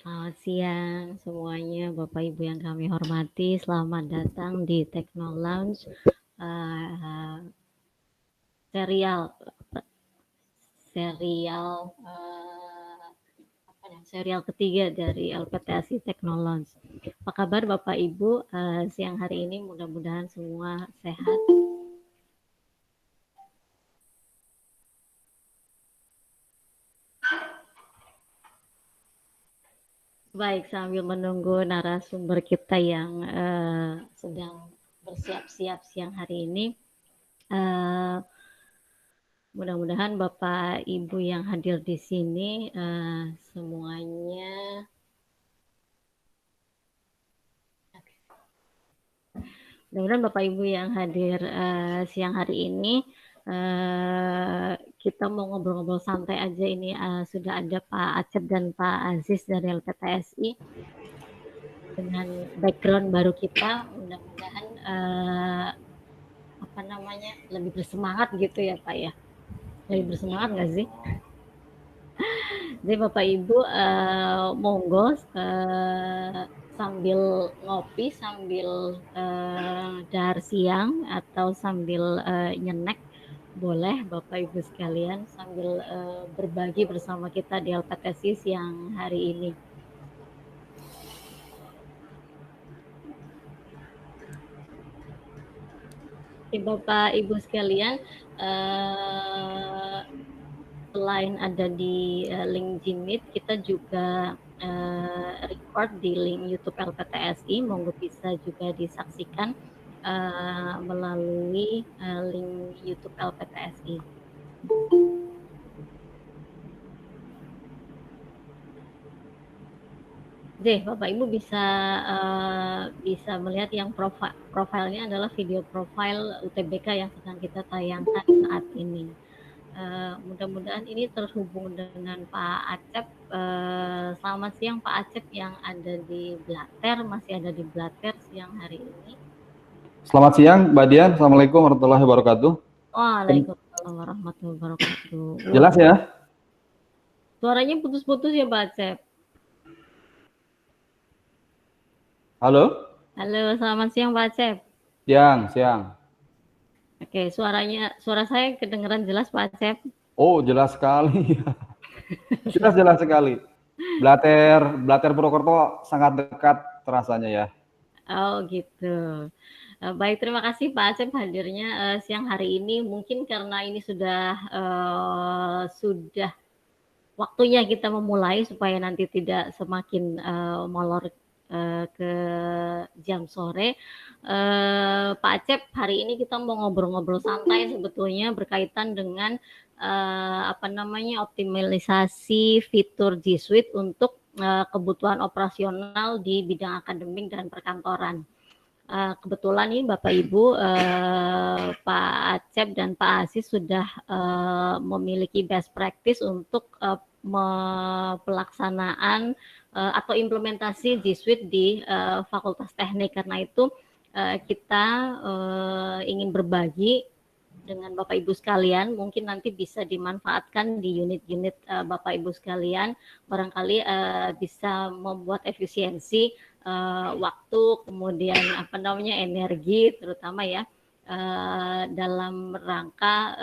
Selamat siang semuanya, Bapak Ibu yang kami hormati. Selamat datang di Techno Lounge serial serial serial ketiga dari LPTSI Techno Lounge. Apa kabar Bapak Ibu siang hari ini? Mudah-mudahan semua sehat. Baik, sambil menunggu narasumber kita yang sedang bersiap-siap siang hari ini, mudah-mudahan Bapak Ibu yang hadir di sini semuanya mudah-mudahan Bapak Ibu yang hadir siang hari ini kita mau ngobrol-ngobrol santai aja ini. Sudah ada Pak Acep dan Pak Aziz dari LPTSI dengan background baru kita. Mudah-mudahan lebih bersemangat gitu ya Pak ya. Lebih bersemangat nggak sih? Jadi Bapak Ibu monggo sambil ngopi, sambil dahar siang atau sambil nyenek, boleh Bapak Ibu sekalian sambil berbagi bersama kita di LPTSI siang hari ini. Oke, Bapak Ibu sekalian, selain ada di link Jimit, kita juga record di link YouTube LPTSI. Monggo bisa juga disaksikan melalui link YouTube LPTSI. Deh, Bapak Ibu bisa melihat yang profilnya adalah video profil UTBK yang sedang kita tayangkan saat ini. Mudah-mudahan ini terhubung dengan Pak Acep. Selamat siang Pak Acep yang ada di Blater, masih ada di Blater siang hari ini. Selamat siang Mbak Dian, Assalamualaikum warahmatullahi wabarakatuh. Waalaikumsalam warahmatullahi wabarakatuh. Jelas ya? Suaranya putus-putus ya Pak Acep. Halo? Halo, selamat siang Pak Acep. Siang. Oke, suara saya kedengaran jelas Pak Acep? Oh, jelas sekali. jelas sekali. Blater Purwokerto sangat dekat terasanya ya. Oh gitu. Baik, terima kasih Pak Acep hadirnya siang hari ini. Mungkin karena ini sudah waktunya kita memulai supaya nanti tidak semakin molor ke jam sore. Pak Acep, hari ini kita mau ngobrol-ngobrol santai sebetulnya berkaitan dengan optimalisasi fitur G Suite untuk kebutuhan operasional di bidang akademik dan perkantoran. Kebetulan ini Bapak Ibu Pak Acep dan Pak Aziz sudah memiliki best practice untuk pelaksanaan atau implementasi G Suite di Fakultas Teknik. Karena itu kita ingin berbagi dengan Bapak Ibu sekalian, mungkin nanti bisa dimanfaatkan di unit-unit Bapak Ibu sekalian, barangkali bisa membuat efisiensi waktu, kemudian energi, terutama ya dalam rangka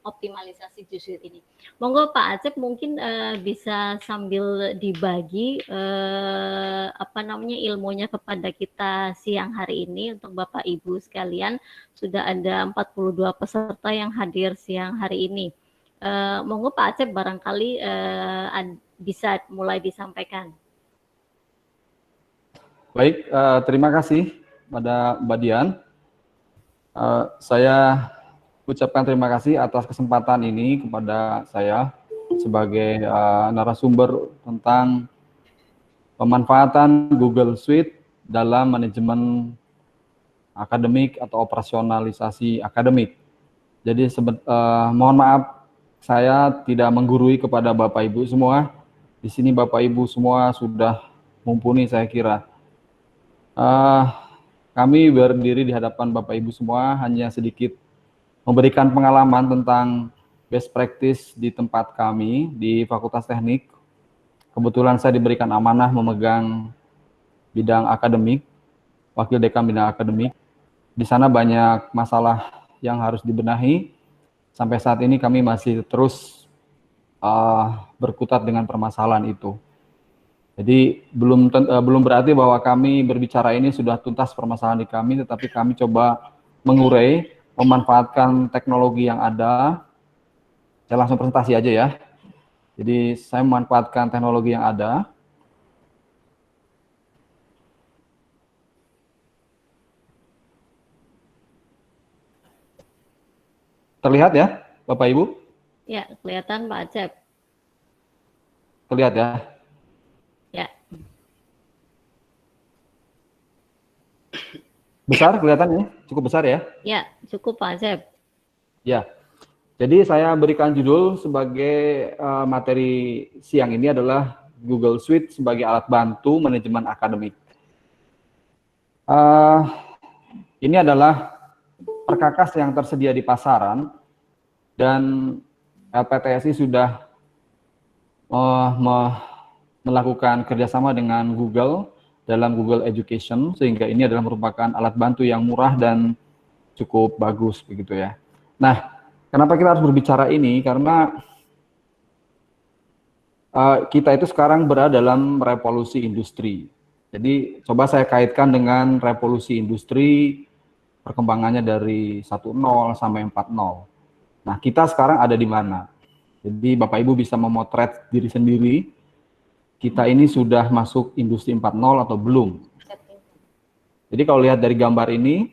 optimalisasi G Suite ini. Monggo Pak Acep mungkin bisa sambil dibagi ilmunya kepada kita siang hari ini. Untuk Bapak Ibu sekalian, sudah ada 42 peserta yang hadir siang hari ini. Monggo Pak Acep barangkali bisa mulai disampaikan. Baik, terima kasih pada Mbak Dian. Saya ucapkan terima kasih atas kesempatan ini kepada saya sebagai narasumber tentang pemanfaatan Google Suite dalam manajemen akademik atau operasionalisasi akademik. Jadi mohon maaf saya tidak menggurui kepada Bapak Ibu semua. Di sini Bapak Ibu semua sudah mumpuni saya kira. Kami berdiri di hadapan Bapak Ibu semua hanya sedikit memberikan pengalaman tentang best practice di tempat kami di Fakultas Teknik kebetulan saya diberikan amanah memegang bidang akademik, wakil dekan bidang akademik. Di sana banyak masalah yang harus dibenahi. Sampai saat ini kami masih terus berkutat dengan permasalahan itu. Jadi belum berarti bahwa kami berbicara ini sudah tuntas permasalahan di kami, tetapi kami coba mengurai, memanfaatkan teknologi yang ada. Saya langsung presentasi aja ya. Jadi saya memanfaatkan teknologi yang ada. Terlihat ya, Bapak Ibu? Ya, kelihatan Pak Acep. Terlihat ya? Ya. Besar kelihatannya? Cukup besar ya? Ya, cukup Pak Acep. Ya. Jadi saya berikan judul sebagai materi siang ini adalah Google Suite sebagai alat bantu manajemen akademik. Ini adalah perkakas yang tersedia di pasaran dan LPTSI sudah melakukan kerjasama dengan Google dalam Google Education, sehingga ini adalah merupakan alat bantu yang murah dan cukup bagus begitu ya. Nah, kenapa kita harus berbicara ini? Karena kita itu sekarang berada dalam revolusi industri. Jadi coba saya kaitkan dengan revolusi industri, perkembangannya dari 1.0 sampai 4.0. Nah, kita sekarang ada di mana? Jadi Bapak Ibu bisa memotret diri sendiri, kita ini sudah masuk industri 4.0 atau belum? Jadi kalau lihat dari gambar ini,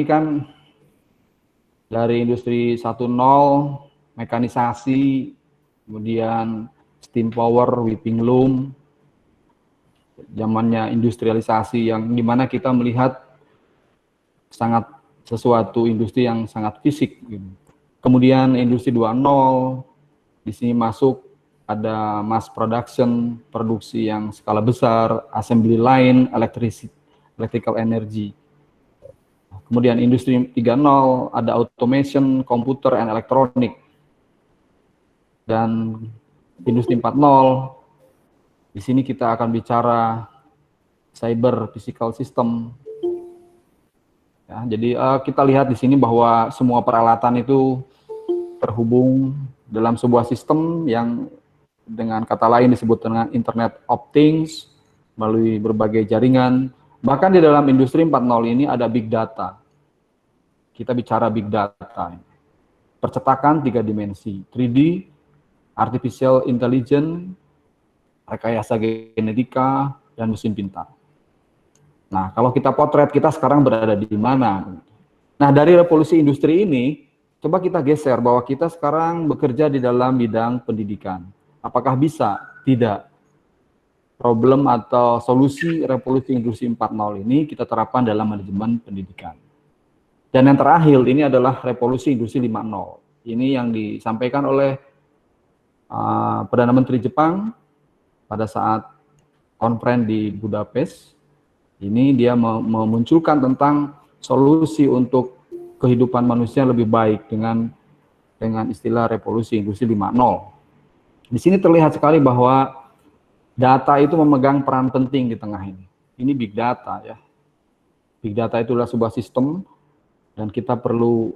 kan dari industri 1.0, mekanisasi, kemudian steam power, whipping loom, zamannya industrialisasi yang dimana kita melihat sangat sesuatu industri yang sangat fisik. Kemudian industri 2.0, di sini masuk ada mass production, produksi yang skala besar, assembly line, electrical energy. Kemudian industri 3.0 ada automation, computer and electronic. Dan industri 4.0 di sini kita akan bicara cyber physical system. Ya, jadi kita lihat di sini bahwa semua peralatan itu terhubung dalam sebuah sistem yang dengan kata lain disebut dengan Internet of Things melalui berbagai jaringan. Bahkan di dalam industri 4.0 ini ada big data. Kita bicara big data. Percetakan 3 dimensi, 3D, artificial intelligence, rekayasa genetika, dan mesin pintar. Nah, kalau kita potret kita sekarang berada di mana? Nah, dari revolusi industri ini, coba kita geser bahwa kita sekarang bekerja di dalam bidang pendidikan. Apakah bisa? Tidak. Problem atau solusi revolusi industri 4.0 ini kita terapkan dalam manajemen pendidikan. Dan yang terakhir ini adalah revolusi industri 5.0. Ini yang disampaikan oleh Perdana Menteri Jepang pada saat konferensi di Budapest. Ini dia memunculkan tentang solusi untuk kehidupan manusia lebih baik dengan istilah revolusi industri 5.0. Di sini terlihat sekali bahwa data itu memegang peran penting di tengah ini. Ini big data ya. Big data itu adalah sebuah sistem dan kita perlu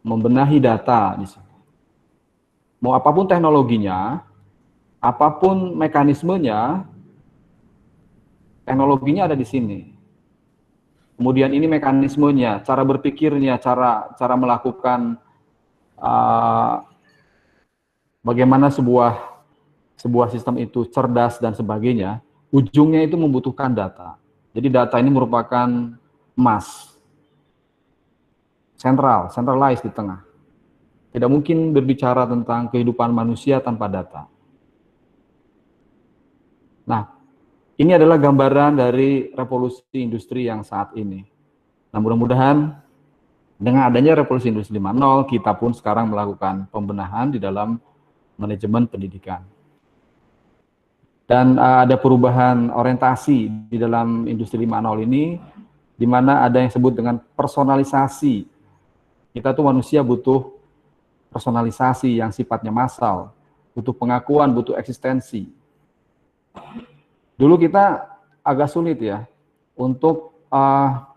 membenahi data di sini. Mau apapun teknologinya, apapun mekanismenya, teknologinya ada di sini. Kemudian ini mekanismenya, cara berpikirnya, cara melakukan bagaimana sebuah sistem itu cerdas dan sebagainya, ujungnya itu membutuhkan data. Jadi data ini merupakan emas, centralized di tengah. Tidak mungkin berbicara tentang kehidupan manusia tanpa data. Nah, ini adalah gambaran dari revolusi industri yang saat ini. Nah, mudah-mudahan dengan adanya revolusi industri 5.0, kita pun sekarang melakukan pembenahan di dalam manajemen pendidikan. Dan ada perubahan orientasi di dalam industri 5.0 ini, di mana ada yang disebut dengan personalisasi. Kita tuh manusia butuh personalisasi yang sifatnya massal, butuh pengakuan, butuh eksistensi. Dulu kita agak sulit ya untuk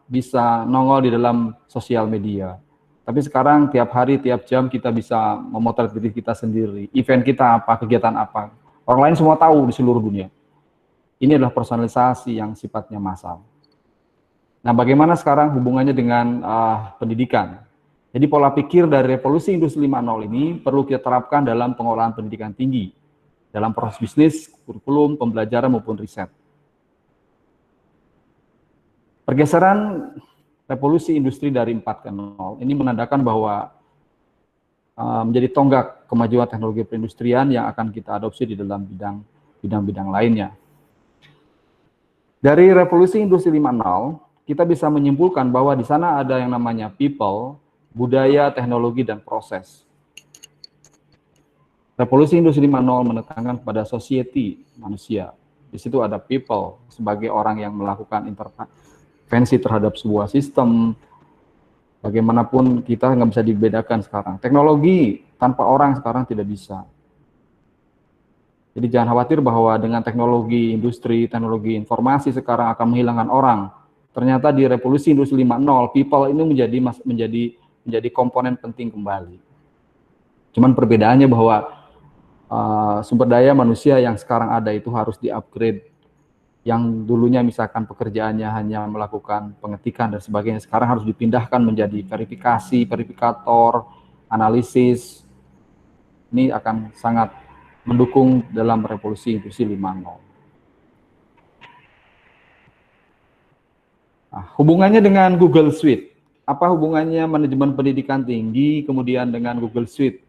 bisa nongol di dalam sosial media. Tapi sekarang tiap hari, tiap jam kita bisa memotret diri kita sendiri. Event kita apa, kegiatan apa. Orang lain semua tahu di seluruh dunia. Ini adalah personalisasi yang sifatnya massal. Nah, bagaimana sekarang hubungannya dengan pendidikan? Jadi pola pikir dari revolusi industri 5.0 ini perlu kita terapkan dalam pengolahan pendidikan tinggi, dalam proses bisnis, kurikulum, pembelajaran maupun riset. Pergeseran revolusi industri dari 4.0 ini menandakan bahwa menjadi tonggak kemajuan teknologi perindustrian yang akan kita adopsi di dalam bidang-bidang lainnya. Dari revolusi industri 5.0, kita bisa menyimpulkan bahwa di sana ada yang namanya people, budaya, teknologi, dan proses. Revolusi industri 5.0 menekankan pada society, manusia. Di situ ada people, sebagai orang yang melakukan intervensi terhadap sebuah sistem. Bagaimanapun kita nggak bisa dibedakan sekarang. Teknologi tanpa orang sekarang tidak bisa. Jadi jangan khawatir bahwa dengan teknologi industri, teknologi informasi sekarang akan menghilangkan orang. Ternyata di revolusi industri 5.0, people ini menjadi komponen penting kembali. Cuman perbedaannya bahwa sumber daya manusia yang sekarang ada itu harus di-upgrade. Yang dulunya misalkan pekerjaannya hanya melakukan pengetikan dan sebagainya, sekarang harus dipindahkan menjadi verifikasi, verifikator, analisis. Ini akan sangat mendukung dalam revolusi industri 5.0. Nah, hubungannya dengan Google Suite. Apa hubungannya manajemen pendidikan tinggi kemudian dengan Google Suite?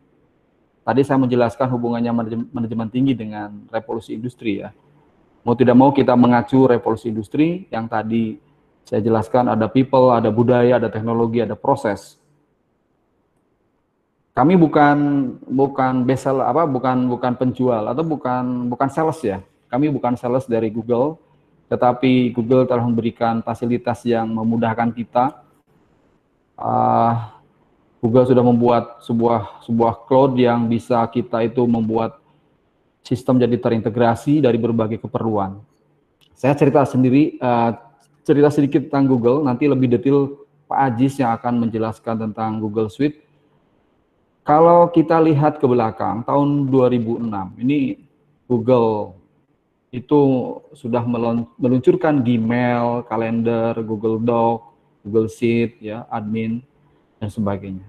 Tadi saya menjelaskan hubungannya manajemen tinggi dengan revolusi industri ya. Mau tidak mau kita mengacu revolusi industri yang tadi saya jelaskan, ada people, ada budaya, ada teknologi, ada proses. Kami bukan penjual atau bukan sales ya. Kami bukan sales dari Google, tetapi Google telah memberikan fasilitas yang memudahkan kita. Google sudah membuat sebuah cloud yang bisa kita itu membuat sistem jadi terintegrasi dari berbagai keperluan. Saya cerita sedikit tentang Google, nanti lebih detail Pak Ajis yang akan menjelaskan tentang Google Suite. Kalau kita lihat ke belakang, tahun 2006, ini Google itu sudah meluncurkan Gmail, kalender, Google Doc, Google Sheet, ya, admin, dan sebagainya.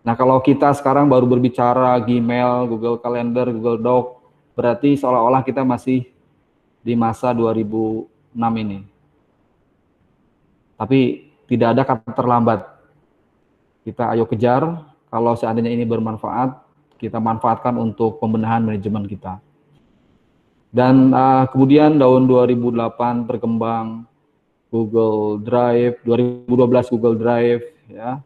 Nah, kalau kita sekarang baru berbicara Gmail, Google Calendar, Google Doc, berarti seolah-olah kita masih di masa 2006 ini. Tapi tidak ada kata terlambat. Kita ayo kejar, kalau seandainya ini bermanfaat, kita manfaatkan untuk pembenahan manajemen kita. Dan kemudian tahun 2008 berkembang Google Drive, 2012 Google Drive, ya.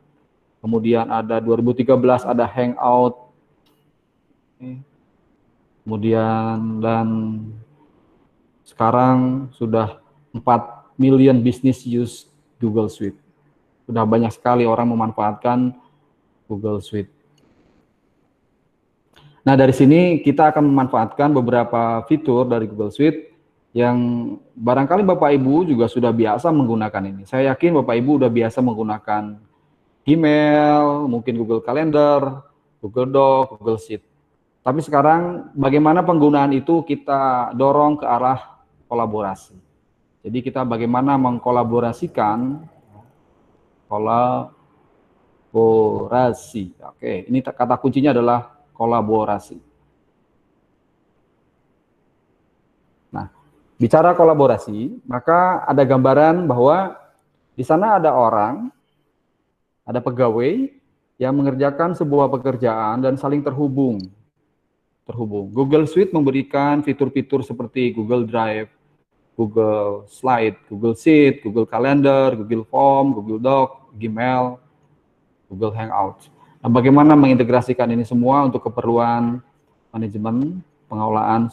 Kemudian ada 2013 ada Hangout, kemudian dan sekarang sudah 4 million business use Google Suite. Sudah banyak sekali orang memanfaatkan Google Suite. Nah, dari sini kita akan memanfaatkan beberapa fitur dari Google Suite yang barangkali Bapak Ibu juga sudah biasa menggunakan ini. Saya yakin Bapak Ibu sudah biasa menggunakan email, mungkin Google Calendar, Google Doc, Google Sheet. Tapi sekarang bagaimana penggunaan itu kita dorong ke arah kolaborasi. Jadi kita bagaimana mengkolaborasikan kolaborasi. Oke, ini kata kuncinya adalah kolaborasi. Nah, bicara kolaborasi, maka ada gambaran bahwa di sana ada orang, ada pegawai yang mengerjakan sebuah pekerjaan dan saling terhubung. Google Suite memberikan fitur-fitur seperti Google Drive, Google Slide, Google Sheet, Google Calendar, Google Form, Google Doc, Gmail, Google Hangout. Nah, bagaimana mengintegrasikan ini semua untuk keperluan manajemen, pengelolaan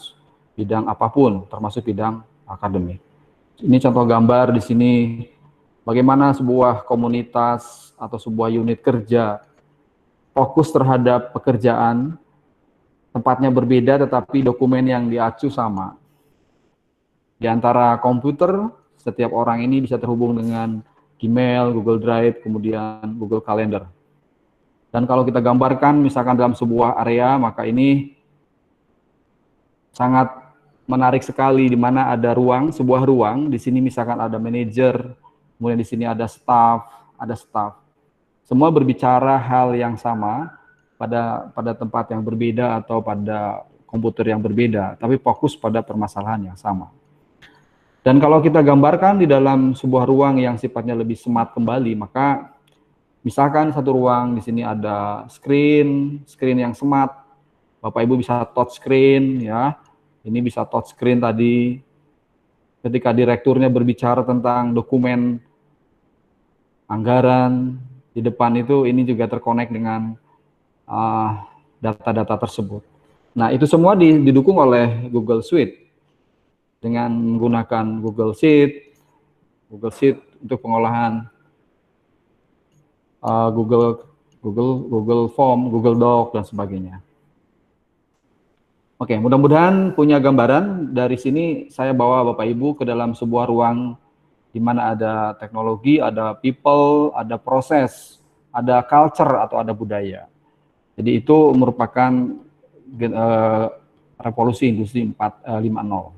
bidang apapun, termasuk bidang akademik. Ini contoh gambar di sini bagaimana sebuah komunitas atau sebuah unit kerja fokus terhadap pekerjaan, tempatnya berbeda tetapi dokumen yang diacu sama. Di antara komputer, setiap orang ini bisa terhubung dengan Gmail, Google Drive, kemudian Google Calendar. Dan kalau kita gambarkan misalkan dalam sebuah area, maka ini sangat menarik sekali di mana ada ruang, sebuah ruang, di sini misalkan ada manajer, kemudian di sini ada staff. Semua berbicara hal yang sama pada tempat yang berbeda atau pada komputer yang berbeda, tapi fokus pada permasalahan yang sama. Dan kalau kita gambarkan di dalam sebuah ruang yang sifatnya lebih smart kembali, maka misalkan satu ruang di sini ada screen yang smart, Bapak Ibu bisa touch screen ya. Ini bisa touch screen tadi. Ketika direkturnya berbicara tentang dokumen anggaran di depan itu, ini juga terkonek dengan data-data tersebut. Nah, itu semua didukung oleh Google Suite dengan menggunakan Google Sheet untuk pengolahan Google Form, Google Doc dan sebagainya. Oke, mudah-mudahan punya gambaran. Dari sini saya bawa Bapak Ibu ke dalam sebuah ruang di mana ada teknologi, ada people, ada proses, ada culture atau ada budaya. Jadi itu merupakan revolusi industri 5.0.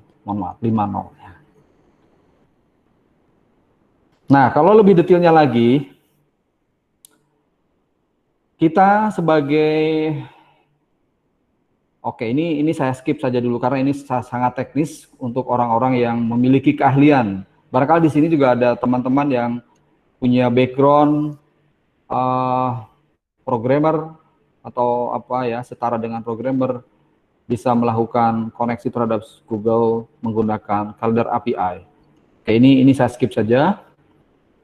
Nah, kalau lebih detailnya lagi, kita sebagai ini saya skip saja dulu karena ini sangat teknis untuk orang-orang yang memiliki keahlian. Barangkali di sini juga ada teman-teman yang punya background programmer atau setara dengan programmer, bisa melakukan koneksi terhadap Google menggunakan Calendar API. Oke, ini saya skip saja.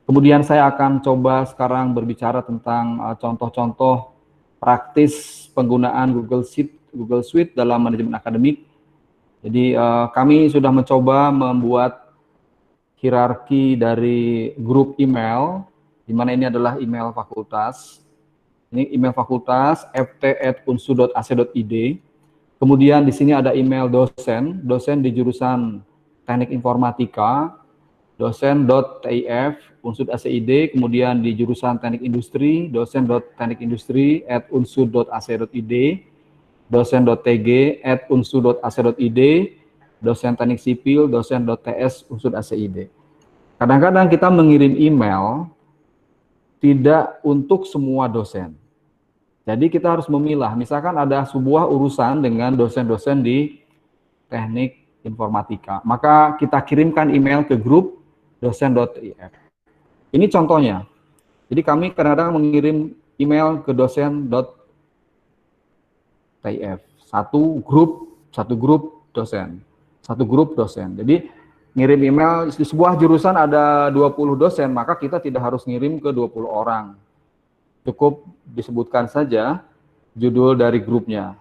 Kemudian saya akan coba sekarang berbicara tentang contoh-contoh praktis penggunaan Google Suite dalam manajemen akademik. Jadi kami sudah mencoba membuat hierarki dari grup email, di mana ini adalah email fakultas. Ini email fakultas ft@unsud.ac.id. Kemudian di sini ada email dosen di jurusan Teknik Informatika, dosen.tif unsud.ac.id, kemudian di jurusan Teknik Industri, dosen.teknikindustri@unsud.ac.id, dosen.tg @unsud.ac.id, dosen teknik sipil, dosen.ts unsud.ac.id. Kadang-kadang kita mengirim email tidak untuk semua dosen. Jadi kita harus memilah, misalkan ada sebuah urusan dengan dosen-dosen di teknik informatika, maka kita kirimkan email ke grup dosen.tif. Ini contohnya. Jadi kami kadang-kadang mengirim email ke dosen.tif, satu grup dosen. Jadi ngirim email di sebuah jurusan ada 20 dosen, maka kita tidak harus ngirim ke 20 orang. Cukup disebutkan saja judul dari grupnya.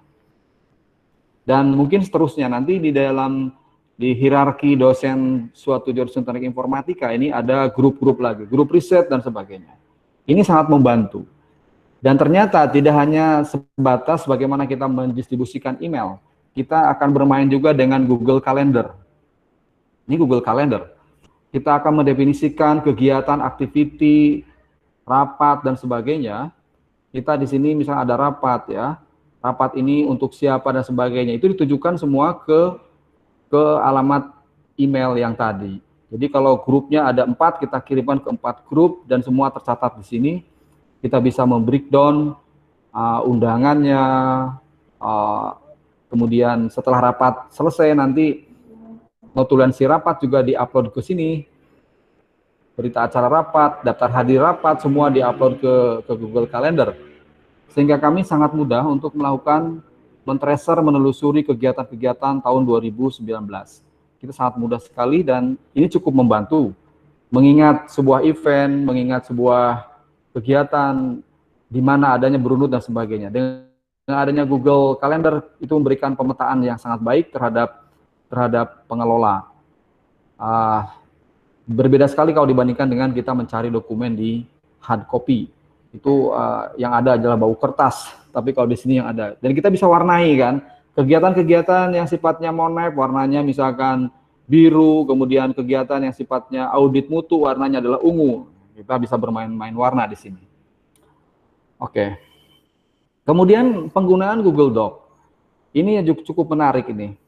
Dan mungkin seterusnya nanti di hierarki dosen suatu jurusan teknik informatika ini ada grup-grup lagi, grup riset dan sebagainya. Ini sangat membantu. Dan ternyata tidak hanya sebatas bagaimana kita mendistribusikan email, kita akan bermain juga dengan Google Calendar. Ini Google Calendar. Kita akan mendefinisikan kegiatan, activity, rapat dan sebagainya. Kita di sini misalnya ada rapat ya. Rapat ini untuk siapa dan sebagainya. Itu ditujukan semua ke alamat email yang tadi. Jadi kalau grupnya ada 4, kita kirimkan ke 4 grup dan semua tercatat di sini. Kita bisa membreakdown undangannya. Kemudian setelah rapat selesai nanti notulensi rapat juga diupload ke sini. Berita acara rapat, daftar hadir rapat, semua diupload ke Google Calendar. Sehingga kami sangat mudah untuk melakukan men-tracer, menelusuri kegiatan-kegiatan tahun 2019. Kita sangat mudah sekali dan ini cukup membantu. Mengingat sebuah event, mengingat sebuah kegiatan, di mana adanya berunut dan sebagainya. Dengan adanya Google Calendar, itu memberikan pemetaan yang sangat baik terhadap pengelola. Berbeda sekali kalau dibandingkan dengan kita mencari dokumen di hard copy. Itu yang ada adalah bau kertas, tapi kalau di sini yang ada. Dan kita bisa warnai kan, kegiatan-kegiatan yang sifatnya monep, warnanya misalkan biru, kemudian kegiatan yang sifatnya audit mutu, warnanya adalah ungu. Kita bisa bermain-main warna di sini. Oke. Kemudian penggunaan Google Doc. Ini cukup menarik ini.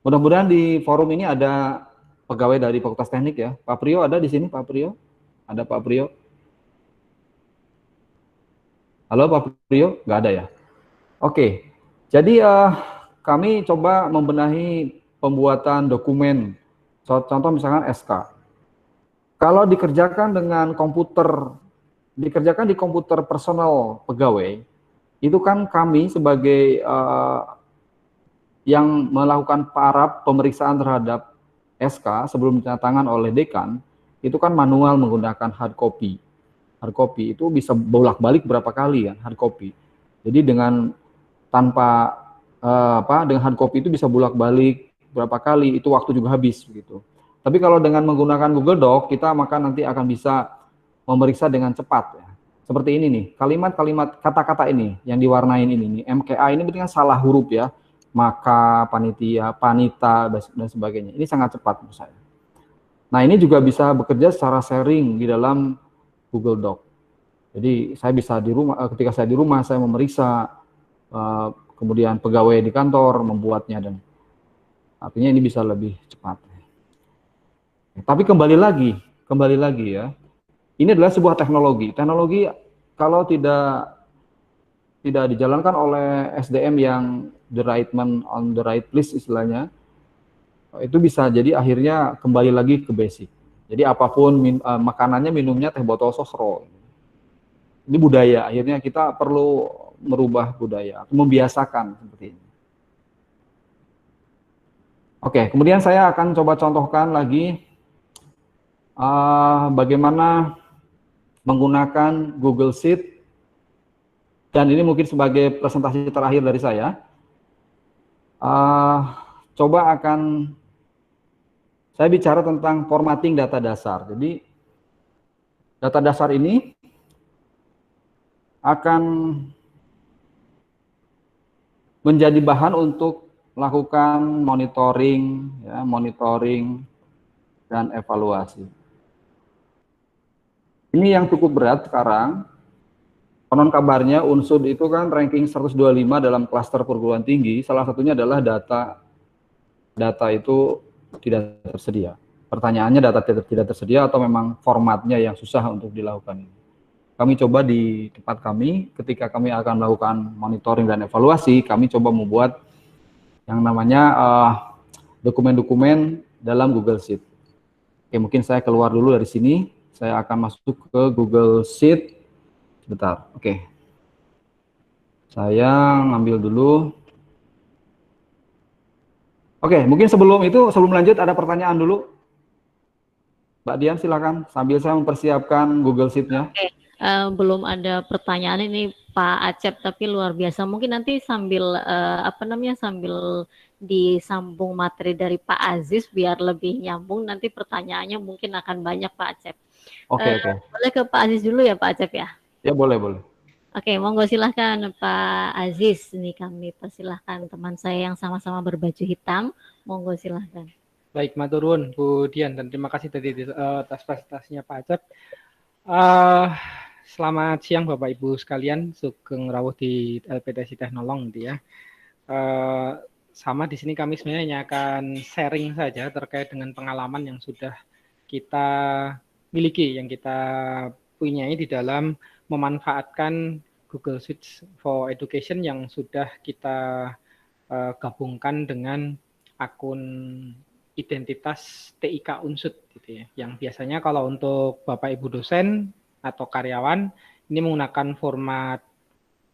Mudah-mudahan di forum ini ada pegawai dari Fakultas Teknik ya. Pak Priyo ada di sini, Pak Priyo? Ada Pak Priyo? Halo Pak Priyo? Nggak ada ya? Oke. Jadi kami coba membenahi pembuatan dokumen. Contoh misalkan SK. Kalau dikerjakan dengan komputer, dikerjakan di komputer personal pegawai, itu kan kami sebagai yang melakukan para pemeriksaan terhadap SK sebelum ditandatangan oleh dekan, itu kan manual menggunakan hard copy. Hard copy itu bisa bolak-balik berapa kali kan hard copy. Jadi dengan tanpa dengan hard copy itu bisa bolak-balik berapa kali, itu waktu juga habis gitu. Tapi kalau dengan menggunakan Google Doc, kita maka nanti akan bisa memeriksa dengan cepat ya. Seperti ini nih, kalimat-kalimat kata-kata ini yang diwarnain ini nih, MKA ini berarti kan salah huruf ya. Maka, panitia, panita, dan sebagainya. Ini sangat cepat menurut saya. Nah, ini juga bisa bekerja secara sharing di dalam Google Doc. Jadi, saya bisa di rumah, ketika saya di rumah, saya memeriksa, kemudian pegawai di kantor membuatnya, dan artinya ini bisa lebih cepat. Tapi kembali lagi ya, ini adalah sebuah teknologi. Teknologi kalau tidak dijalankan oleh SDM yang the right man on the right place istilahnya, itu bisa jadi akhirnya kembali lagi ke basic. Jadi apapun makanannya, minumnya teh botol sosro. Ini budaya, akhirnya kita perlu merubah budaya, membiasakan seperti ini. Oke, kemudian saya akan coba contohkan lagi bagaimana menggunakan Google Sheet. Dan ini mungkin sebagai presentasi terakhir dari saya. Coba akan saya bicara tentang formatting data dasar. Jadi data dasar ini akan menjadi bahan untuk melakukan monitoring, ya, monitoring dan evaluasi. Ini yang cukup berat sekarang. Konon kabarnya Unsud itu kan ranking 125 dalam klaster perguruan tinggi, salah satunya adalah data itu tidak tersedia. Pertanyaannya data tidak tersedia atau memang formatnya yang susah untuk dilakukan. Kami coba di tempat kami, ketika kami akan melakukan monitoring dan evaluasi, kami coba membuat yang namanya dokumen-dokumen dalam Google Sheet. Oke, mungkin saya keluar dulu dari sini, saya akan masuk ke Google Sheet. Sebentar, oke. Saya ngambil dulu. Oke, mungkin sebelum lanjut ada pertanyaan dulu. Mbak Dian silakan, sambil saya mempersiapkan Google Sheet-nya. Oke, belum ada pertanyaan ini Pak Acep, tapi luar biasa. Mungkin nanti sambil sambil disambung materi dari Pak Aziz biar lebih nyambung, nanti pertanyaannya mungkin akan banyak Pak Acep. Oke. Boleh ke Pak Aziz dulu ya Pak Acep ya? Ya boleh. Oke, monggo silahkan Pak Aziz. Ini kami persilahkan teman saya yang sama-sama berbaju hitam. Monggo silahkan. Baik, maturun Bu Dian, dan terima kasih tadi atas presentasinya Pak Acep. Selamat siang Bapak Ibu sekalian, sugeng rawuh di LPTC Teknolong gitu ya. Sama di sini kami sebenarnya akan sharing saja terkait dengan pengalaman yang sudah kita miliki, yang kita punyai di dalam memanfaatkan Google Sheets for Education yang sudah kita gabungkan dengan akun identitas TIK Unsud gitu ya. Yang biasanya kalau untuk Bapak Ibu dosen atau karyawan ini menggunakan format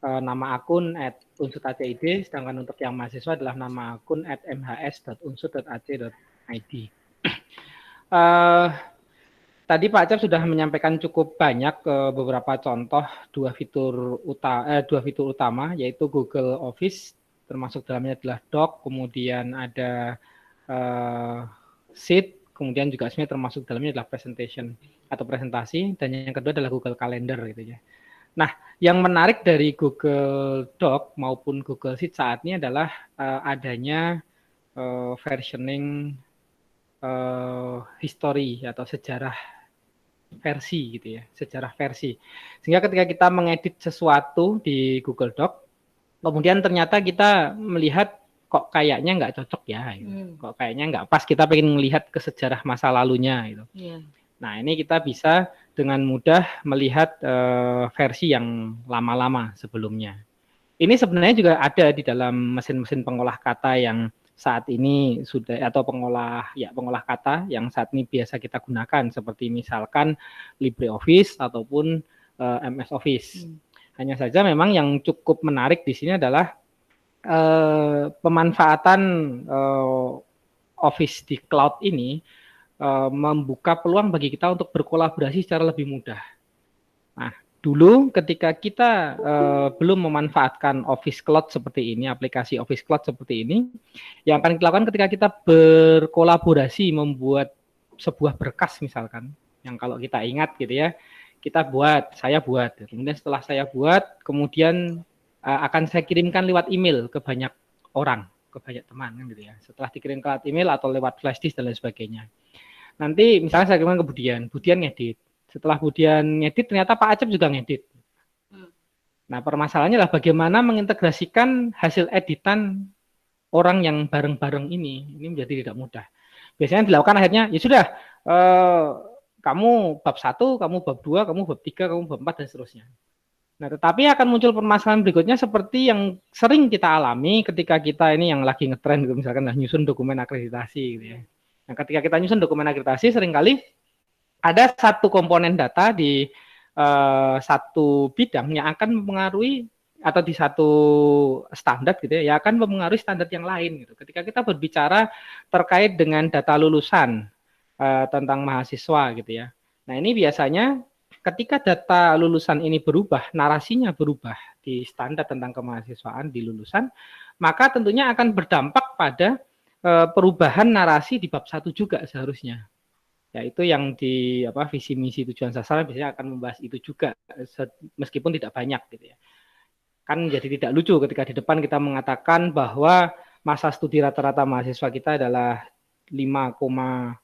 nama akun @unsud.ac.id, sedangkan untuk yang mahasiswa adalah nama akun @mhs.unsud.ac.id. Tadi Pak Acep sudah menyampaikan cukup banyak beberapa contoh dua fitur utama, yaitu Google Office, termasuk dalamnya adalah Doc, kemudian ada Sheet, kemudian juga sebenarnya termasuk dalamnya adalah presentation atau presentasi, dan yang kedua adalah Google Calendar gitu ya. Nah, yang menarik dari Google Doc maupun Google Sheet saat ini adalah adanya versioning history atau sejarah versi gitu ya, sejarah versi. Sehingga ketika kita mengedit sesuatu di Google Doc, kemudian ternyata kita melihat kok kayaknya nggak cocok ya, gitu. Kok kayaknya nggak pas, kita pengen melihat ke sejarah masa lalunya gitu. Nah, ini kita bisa dengan mudah melihat versi yang lama-lama sebelumnya. Ini sebenarnya juga ada di dalam mesin-mesin pengolah kata yang saat ini sudah, atau pengolah kata yang saat ini biasa kita gunakan, seperti misalkan LibreOffice ataupun MS Office. Hanya saja memang yang cukup menarik di sini adalah pemanfaatan Office di cloud ini membuka peluang bagi kita untuk berkolaborasi secara lebih mudah. Nah, dulu ketika kita belum memanfaatkan Office Cloud seperti ini, aplikasi Office Cloud seperti ini, yang akan kita lakukan ketika kita berkolaborasi membuat sebuah berkas misalkan, yang kalau kita ingat gitu ya, saya buat, kemudian setelah saya buat, kemudian akan saya kirimkan lewat email ke banyak orang, ke banyak teman kan gitu ya. Setelah dikirim lewat email atau lewat flash disk dan lain sebagainya. Nanti misalnya saya kirimkan ke Budian ngedit. Setelah Budian ngedit, ternyata Pak Acep juga ngedit. Nah, permasalahannya adalah bagaimana mengintegrasikan hasil editan orang yang bareng-bareng ini menjadi tidak mudah. Biasanya dilakukan akhirnya, ya sudah, kamu bab 1, kamu bab 2, kamu bab 3, kamu bab 4, dan seterusnya. Nah, tetapi akan muncul permasalahan berikutnya seperti yang sering kita alami ketika kita ini yang lagi ngetren, misalkan nyusun dokumen akreditasi gitu ya. Nah, ketika kita nyusun dokumen akreditasi, seringkali ada satu komponen data di satu bidang yang akan mempengaruhi, atau di satu standar gitu ya, yang akan mempengaruhi standar yang lain gitu. Ketika kita berbicara terkait dengan data lulusan tentang mahasiswa gitu ya. Nah, ini biasanya ketika data lulusan ini berubah, narasinya berubah di standar tentang kemahasiswaan di lulusan, maka tentunya akan berdampak pada perubahan narasi di bab 1 juga seharusnya. Yaitu yang di visi misi tujuan sasaran biasanya akan membahas itu juga, meskipun tidak banyak gitu ya. Kan jadi tidak lucu ketika di depan kita mengatakan bahwa masa studi rata-rata mahasiswa kita adalah 4,1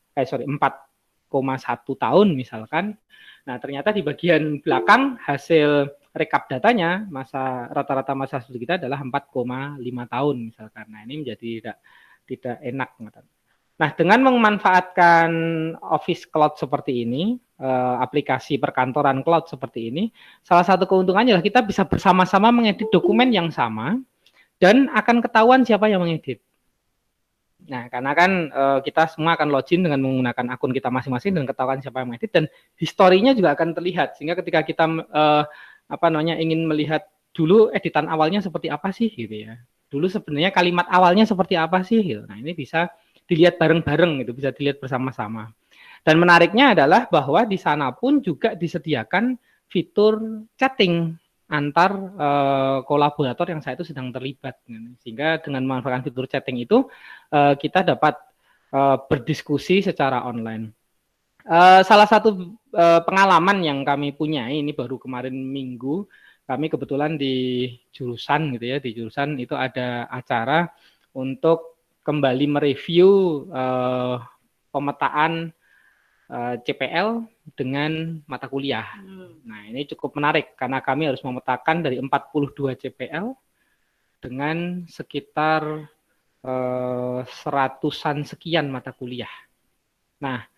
tahun misalkan. Nah, ternyata di bagian belakang hasil rekap datanya rata-rata masa studi kita adalah 4,5 tahun misalkan. Nah, ini menjadi tidak enak. Nah, dengan memanfaatkan Office Cloud seperti ini, aplikasi perkantoran cloud seperti ini, salah satu keuntungannya adalah kita bisa bersama-sama mengedit dokumen yang sama dan akan ketahuan siapa yang mengedit. Nah, karena kan kita semua akan login dengan menggunakan akun kita masing-masing dan ketahuan siapa yang mengedit, dan historinya juga akan terlihat. Sehingga ketika kita ingin melihat dulu editan awalnya seperti apa sih gitu ya. Dulu sebenarnya kalimat awalnya seperti apa sih gitu. Nah, ini bisa dilihat bareng-bareng gitu, bisa dilihat bersama-sama. Dan menariknya adalah bahwa di sana pun juga disediakan fitur chatting antar kolaborator yang saat itu sedang terlibat. Sehingga dengan memanfaatkan fitur chatting itu, kita dapat berdiskusi secara online. Salah satu pengalaman yang kami punya, ini baru kemarin Minggu, kami kebetulan di jurusan gitu ya, di jurusan itu ada acara untuk kembali mereview pemetaan CPL dengan mata kuliah. Nah, ini cukup menarik karena kami harus memetakan dari 42 CPL dengan sekitar 100-an sekian mata kuliah. Nah,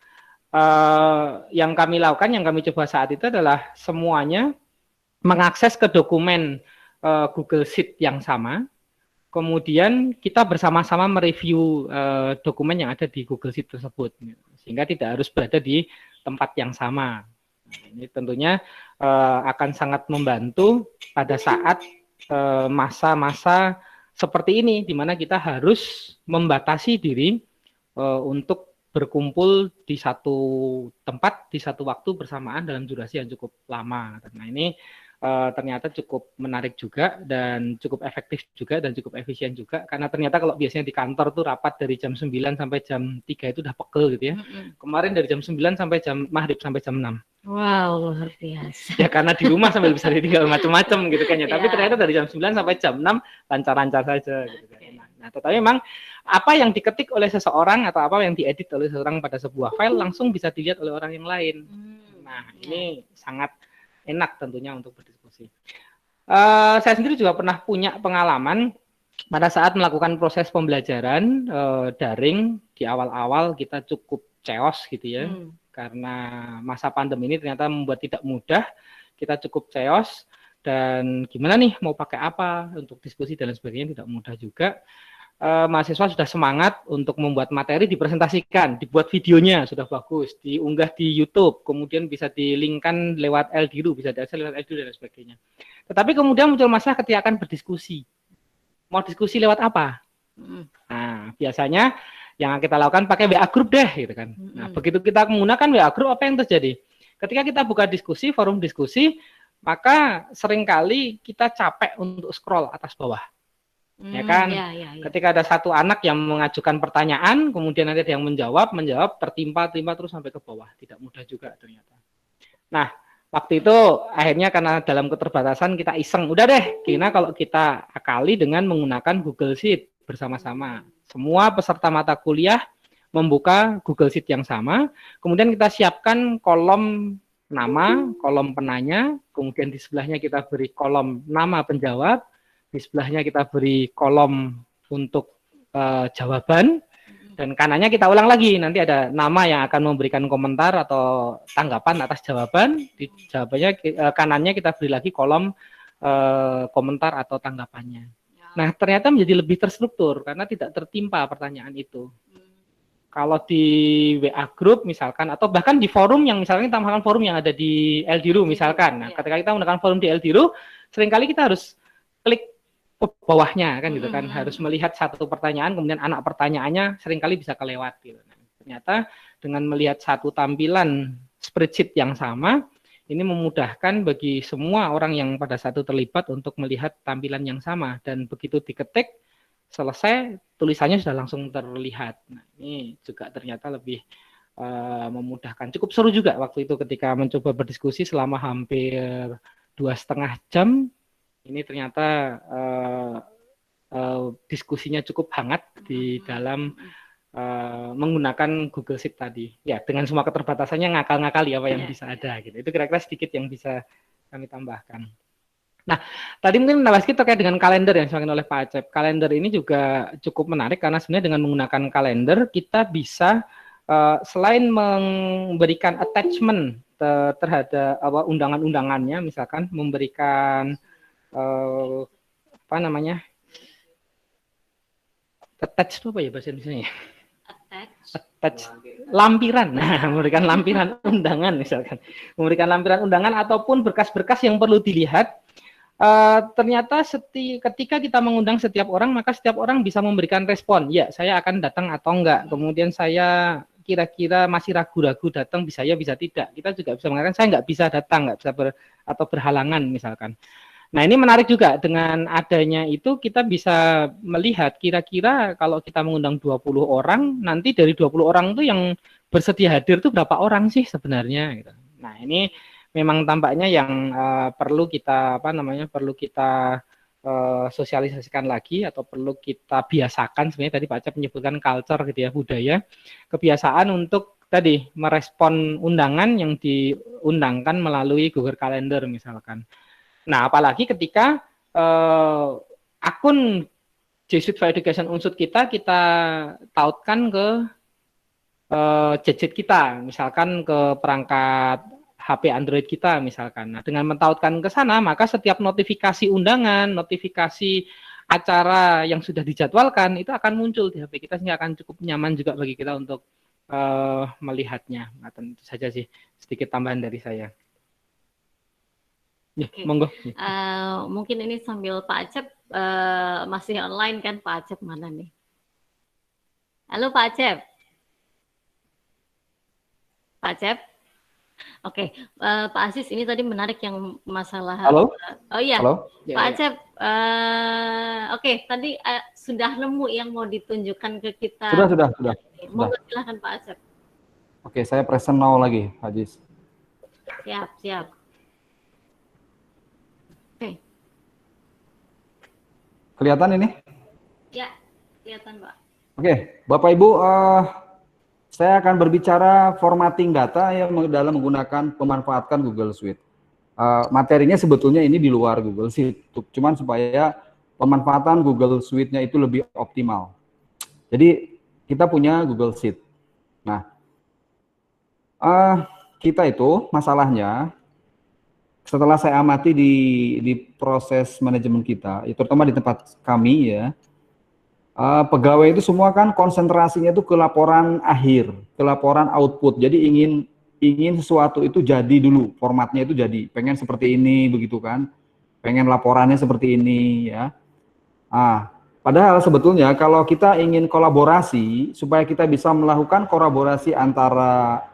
yang kami lakukan, yang kami coba saat itu adalah semuanya mengakses ke dokumen Google Sheet yang sama, kemudian kita bersama-sama mereview dokumen yang ada di Google Sheet tersebut, sehingga tidak harus berada di tempat yang sama. Nah, ini tentunya akan sangat membantu pada saat masa-masa seperti ini, di mana kita harus membatasi diri untuk berkumpul di satu tempat, di satu waktu bersamaan dalam durasi yang cukup lama. Nah, ini ternyata cukup menarik juga dan cukup efektif juga dan cukup efisien juga, karena ternyata kalau biasanya di kantor tuh rapat dari jam 9 sampai jam 3 itu udah pegel gitu ya. Kemarin dari jam 9 sampai jam maghrib sampai jam 6. Wow, luar biasa. Ya karena di rumah sambil bisa ditinggal macam-macam gitu kan ya. Tapi ternyata dari jam 9 sampai jam 6 lancar-lancar saja gitu kan. Nah, tetapi memang apa yang diketik oleh seseorang atau apa yang diedit oleh seseorang pada sebuah file langsung bisa dilihat oleh orang yang lain. Nah, ini sangat enak tentunya untuk berdiskusi. Saya sendiri juga pernah punya pengalaman pada saat melakukan proses pembelajaran daring di awal-awal kita cukup chaos gitu ya, karena masa pandemi ini ternyata membuat tidak mudah, kita cukup chaos dan gimana nih mau pakai apa untuk diskusi dan sebagainya tidak mudah juga. Mahasiswa sudah semangat untuk membuat materi, dipresentasikan, dibuat videonya sudah bagus, diunggah di YouTube, kemudian bisa dilingkan lewat LDRU, bisa diakses lewat LDRU dan sebagainya. Tetapi kemudian muncul masalah ketika akan berdiskusi. Mau diskusi lewat apa? Nah, biasanya yang kita lakukan pakai WA group deh, gitu kan. Nah, begitu kita menggunakan WA group, apa yang terjadi? Ketika kita buka diskusi, forum diskusi, maka seringkali kita capek untuk scroll atas bawah. Ya kan, ketika ada satu anak yang mengajukan pertanyaan, kemudian nanti ada yang menjawab tertimpa terus sampai ke bawah, tidak mudah juga ternyata. Nah, waktu itu akhirnya karena dalam keterbatasan kita iseng, udah deh, gimana kalau kita akali dengan menggunakan Google Sheet bersama-sama. Semua peserta mata kuliah membuka Google Sheet yang sama, kemudian kita siapkan kolom nama, kolom penanya, kemudian di sebelahnya kita beri kolom nama penjawab, di sebelahnya kita beri kolom untuk jawaban, dan kanannya kita ulang lagi, nanti ada nama yang akan memberikan komentar atau tanggapan atas jawaban, di jawabannya kanannya kita beri lagi kolom komentar atau tanggapannya. Nah, ternyata menjadi lebih terstruktur karena tidak tertimpa pertanyaan itu. Kalau di WA group misalkan, atau bahkan di forum yang misalkan kita menggunakan forum yang ada di LDRU misalkan, nah ketika kita menggunakan forum di LDRU, seringkali kita harus klik ke bawahnya kan gitu kan, harus melihat satu pertanyaan kemudian anak pertanyaannya seringkali bisa kelewat gitu. Nah, ternyata dengan melihat satu tampilan spreadsheet yang sama, ini memudahkan bagi semua orang yang pada saat itu terlibat untuk melihat tampilan yang sama, dan begitu diketik selesai tulisannya sudah langsung terlihat. Nah, ini juga ternyata lebih memudahkan. Cukup seru juga waktu itu ketika mencoba berdiskusi selama hampir 2,5 jam. Ini ternyata diskusinya cukup hangat di dalam menggunakan Google Sheet tadi. Ya, dengan semua keterbatasannya ngakal-ngakali apa yang bisa ada gitu. Itu kira-kira sedikit yang bisa kami tambahkan. Nah, tadi mungkin tambah sedikit terkait dengan kalender yang disampaikan oleh Pak Acep. Kalender ini juga cukup menarik karena sebenarnya dengan menggunakan kalender kita bisa selain memberikan attachment terhadap undangan-undangannya, misalkan memberikan apa namanya, attach itu apa ya bahasa Indonesia-nya? Attach lampiran, nah, memberikan lampiran undangan misalkan, memberikan lampiran undangan ataupun berkas-berkas yang perlu dilihat. Ternyata ketika kita mengundang setiap orang, maka setiap orang bisa memberikan respon, ya saya akan datang atau enggak, kemudian saya kira-kira masih ragu-ragu datang, bisa ya bisa tidak. Kita juga bisa mengatakan saya nggak bisa datang, nggak bisa atau berhalangan misalkan. Nah, ini menarik juga, dengan adanya itu kita bisa melihat kira-kira kalau kita mengundang 20 orang, nanti dari 20 orang itu yang bersedia hadir itu berapa orang sih sebenarnya gitu. Nah, ini memang tampaknya yang perlu kita sosialisasikan lagi, atau perlu kita biasakan. Sebenarnya tadi Pak Acep menyebutkan culture gitu ya, budaya, kebiasaan untuk tadi merespon undangan yang diundangkan melalui Google Calendar misalkan. Nah, apalagi ketika akun G Suite for Education Unsud kita tautkan ke gadget kita, misalkan ke perangkat HP Android kita misalkan. Nah, dengan mentautkan ke sana, maka setiap notifikasi undangan, notifikasi acara yang sudah dijadwalkan itu akan muncul di HP kita, sehingga akan cukup nyaman juga bagi kita untuk melihatnya. Nah, tentu saja sih sedikit tambahan dari saya. Ya, monggo. Mungkin ini sambil Pak Acep masih online kan, Pak Acep mana nih? Halo Pak Acep. Pak Acep. Oke, Pak Aziz, ini tadi menarik yang masalah. Halo? Oh iya, Halo? Pak Acep. Oke, tadi sudah nemu yang mau ditunjukkan ke kita. Sudah. Mau silahkan Pak Acep. Oke, saya present now lagi, Hajiz. Siap. Oke. Kelihatan ini? Ya, kelihatan Pak. Oke, Bapak Ibu, saya akan berbicara formatting data yang dalam menggunakan pemanfaatkan Google Suite. Materinya sebetulnya ini di luar Google Suite, cuman supaya pemanfaatan Google Suite-nya itu lebih optimal. Jadi kita punya Google Sheet. Nah, kita itu masalahnya setelah saya amati di proses manajemen kita, terutama di tempat kami ya, pegawai itu semua kan konsentrasinya itu ke laporan akhir, ke laporan output. Jadi ingin sesuatu itu jadi dulu, formatnya itu jadi, pengen seperti ini begitu kan, pengen laporannya seperti ini ya. Padahal sebetulnya kalau kita ingin kolaborasi, supaya kita bisa melakukan kolaborasi antara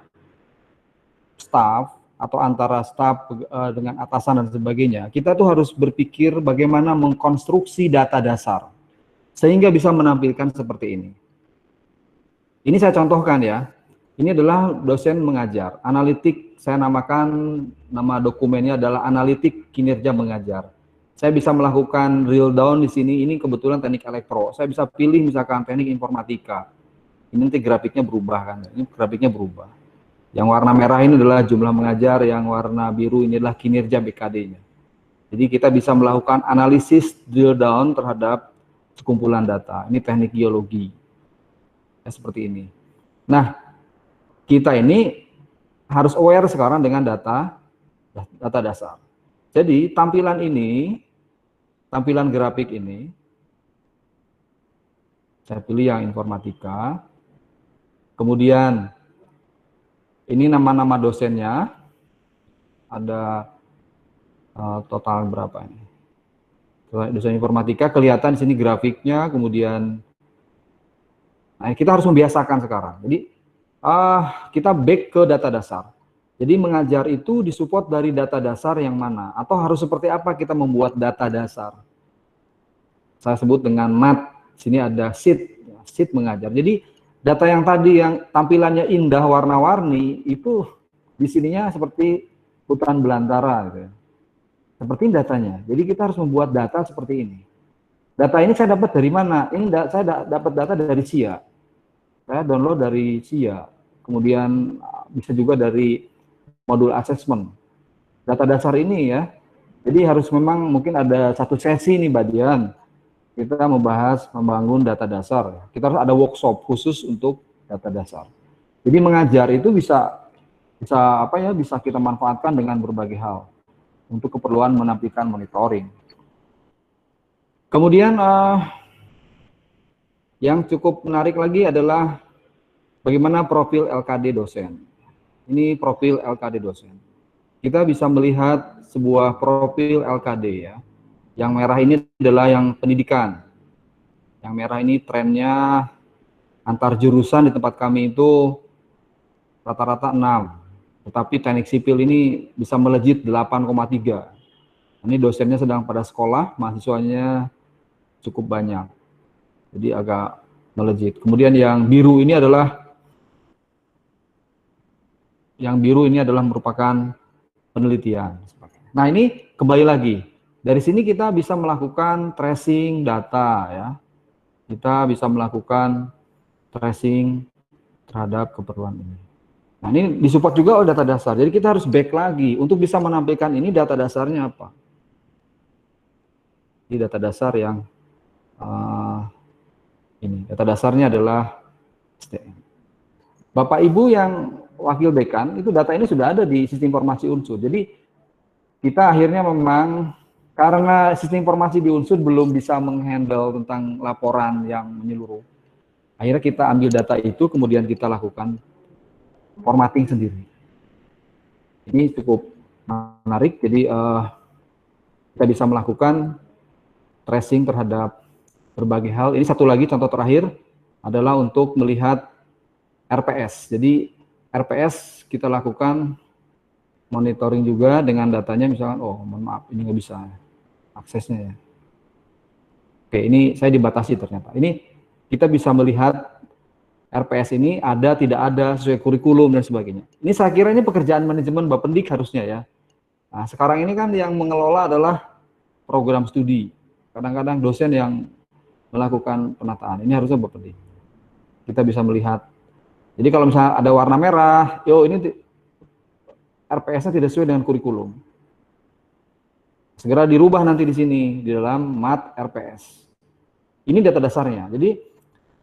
staff atau antara staff dengan atasan dan sebagainya, kita tuh harus berpikir bagaimana mengkonstruksi data dasar sehingga bisa menampilkan seperti ini. Ini saya contohkan ya. Ini adalah dosen mengajar, analitik, saya namakan nama dokumennya adalah analitik kinerja mengajar. Saya bisa melakukan drill down di sini, ini kebetulan teknik elektro. Saya bisa pilih misalkan teknik informatika. Ini nanti grafiknya berubah kan, ini grafiknya berubah. Yang warna merah ini adalah jumlah mengajar, yang warna biru ini adalah kinerja BKD-nya. Jadi kita bisa melakukan analisis drill down terhadap sekumpulan data. Ini teknik geologi. Ya, seperti ini. Nah, kita ini harus aware sekarang dengan data dasar. Jadi tampilan ini, tampilan grafik ini, saya pilih yang informatika. Kemudian ini nama-nama dosennya, ada total berapa ini? Dosen informatika kelihatan di sini grafiknya, kemudian kita harus membiasakan sekarang. Jadi kita back ke data dasar. Jadi mengajar itu disupport dari data dasar yang mana? Atau harus seperti apa kita membuat data dasar? Saya sebut dengan mat. Sini ada sheet mengajar. Jadi data yang tadi yang tampilannya indah warna-warni itu di sininya seperti hutan belantara gitu ya. Seperti datanya. Jadi kita harus membuat data seperti ini. Data ini saya dapat dari mana? Ini saya dapat data dari SIA. Saya download dari SIA. Kemudian bisa juga dari modul assessment. Data dasar ini ya. Jadi harus memang mungkin ada satu sesi nih Mbak Dian. Kita membahas membangun data dasar. Kita harus ada workshop khusus untuk data dasar. Jadi mengajar itu bisa kita manfaatkan dengan berbagai hal untuk keperluan menampilkan monitoring. Kemudian yang cukup menarik lagi adalah bagaimana profil LKD dosen. Ini profil LKD dosen. Kita bisa melihat sebuah profil LKD ya. Yang merah ini adalah yang pendidikan. Yang merah ini trennya antar jurusan di tempat kami itu rata-rata 6. Tetapi teknik sipil ini bisa melejit 8,3. Ini dosennya sedang pada sekolah, mahasiswanya cukup banyak. Jadi agak melejit. Kemudian yang biru ini adalah merupakan penelitian. Nah ini kembali lagi, dari sini kita bisa melakukan tracing data ya. Kita bisa melakukan tracing terhadap keperluan ini. Nah ini disupport juga oleh data dasar, jadi kita harus back lagi untuk bisa menampilkan ini data dasarnya apa. Ini data dasar yang ini, data dasarnya adalah STM. Bapak Ibu yang wakil dekan, itu data ini sudah ada di sistem informasi Unsur. Jadi kita akhirnya memang karena sistem informasi di Unsur belum bisa menghandle tentang laporan yang menyeluruh. Akhirnya kita ambil data itu, kemudian kita lakukan formatting sendiri. Ini cukup menarik, jadi kita bisa melakukan tracing terhadap berbagai hal. Ini satu lagi contoh terakhir adalah untuk melihat RPS. Jadi RPS kita lakukan monitoring juga dengan datanya, misalkan, oh mohon maaf ini nggak bisa aksesnya ya. Oke, ini saya dibatasi ternyata. Ini kita bisa melihat RPS ini ada, tidak ada, sesuai kurikulum dan sebagainya. Ini saya kira ini pekerjaan manajemen Bapendik harusnya ya. Nah, sekarang ini kan yang mengelola adalah program studi. Kadang-kadang dosen yang melakukan penataan. Ini harusnya Bapendik. Kita bisa melihat. Jadi kalau misalnya ada warna merah, yo ini RPS-nya tidak sesuai dengan kurikulum. Segera dirubah nanti di sini di dalam MAT RPS. Ini data dasarnya. Jadi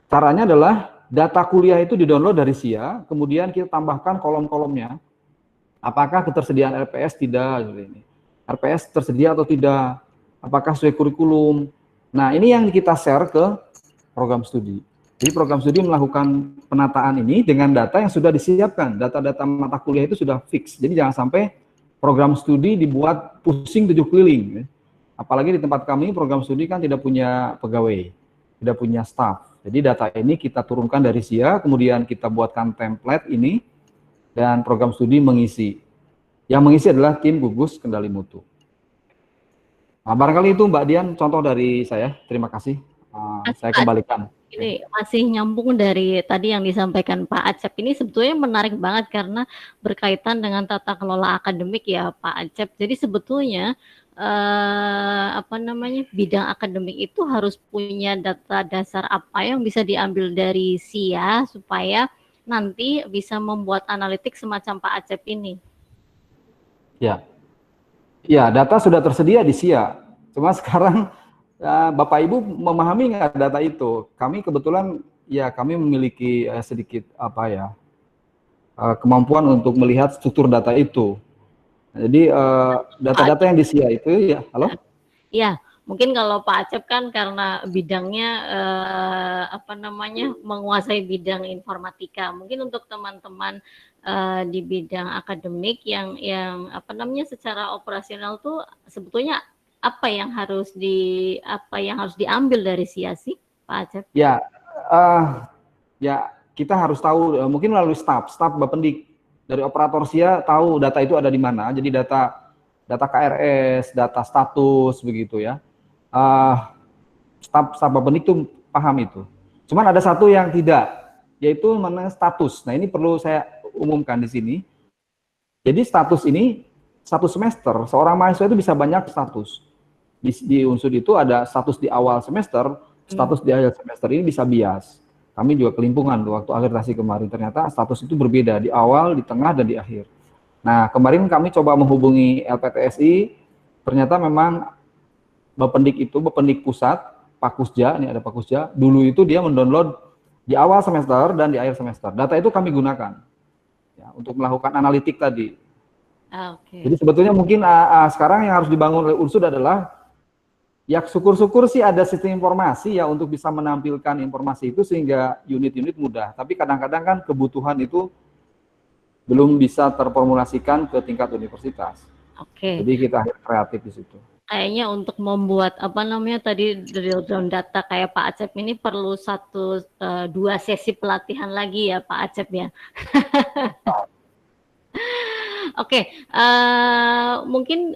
caranya adalah data kuliah itu di-download dari SIA, kemudian kita tambahkan kolom-kolomnya. Apakah ketersediaan RPS tidak ini. RPS tersedia atau tidak? Apakah sesuai kurikulum? Nah, ini yang kita share ke program studi. Jadi program studi melakukan penataan ini dengan data yang sudah disiapkan. Data-data mata kuliah itu sudah fix. Jadi jangan sampai program studi dibuat pusing 7 keliling. Apalagi di tempat kami program studi kan tidak punya pegawai, tidak punya staff. Jadi data ini kita turunkan dari SIA, kemudian kita buatkan template ini, dan program studi mengisi. Yang mengisi adalah tim gugus kendali mutu. Nah, barangkali itu Mbak Dian contoh dari saya. Terima kasih. Saya kembalikan. Ini masih nyambung dari tadi yang disampaikan Pak Acep. Ini sebetulnya menarik banget karena berkaitan dengan tata kelola akademik ya Pak Acep. Jadi sebetulnya bidang akademik itu harus punya data dasar apa yang bisa diambil dari SIA supaya nanti bisa membuat analitik semacam Pak Acep ini. Ya, ya data sudah tersedia di SIA. Cuma sekarang Bapak Ibu memahami nggak data itu? Kami kebetulan ya kami memiliki sedikit kemampuan untuk melihat struktur data itu. Jadi data-data yang di SIA itu ya, halo? Ya, mungkin kalau Pak Acep kan karena bidangnya menguasai bidang informatika. Mungkin untuk teman-teman di bidang akademik yang secara operasional tuh sebetulnya apa yang harus diambil dari SIA sih, Pak Acep? Ya, ya kita harus tahu mungkin melalui staf Bapendik dari operator SIA tahu data itu ada di mana. Jadi data KRS, data status begitu ya. Staf Bapendik itu paham itu. Cuman ada satu yang tidak, yaitu mana status. Nah ini perlu saya umumkan di sini. Jadi status ini satu semester seorang mahasiswa itu bisa banyak status. Di unsur itu ada status di awal semester, status di akhir semester ini bisa bias. Kami juga kelimpungan waktu akreditasi kemarin, ternyata status itu berbeda di awal, di tengah, dan di akhir. Nah, kemarin kami coba menghubungi LPTSI, ternyata memang Bapendik pusat, Pak Kusja, ini ada Pak Kusja, dulu itu dia mendownload di awal semester dan di akhir semester. Data itu kami gunakan ya, untuk melakukan analitik tadi. Okay. Jadi sebetulnya mungkin sekarang yang harus dibangun oleh Unsud adalah ya syukur-syukur sih ada sistem informasi ya untuk bisa menampilkan informasi itu sehingga unit-unit mudah. Tapi kadang-kadang kan kebutuhan itu belum bisa terformulasikan ke tingkat universitas. Oke. Jadi kita kreatif di situ. Kayaknya untuk membuat tadi drill down data kayak Pak Acep ini perlu 2 sesi pelatihan lagi ya Pak Acep ya. Oke, mungkin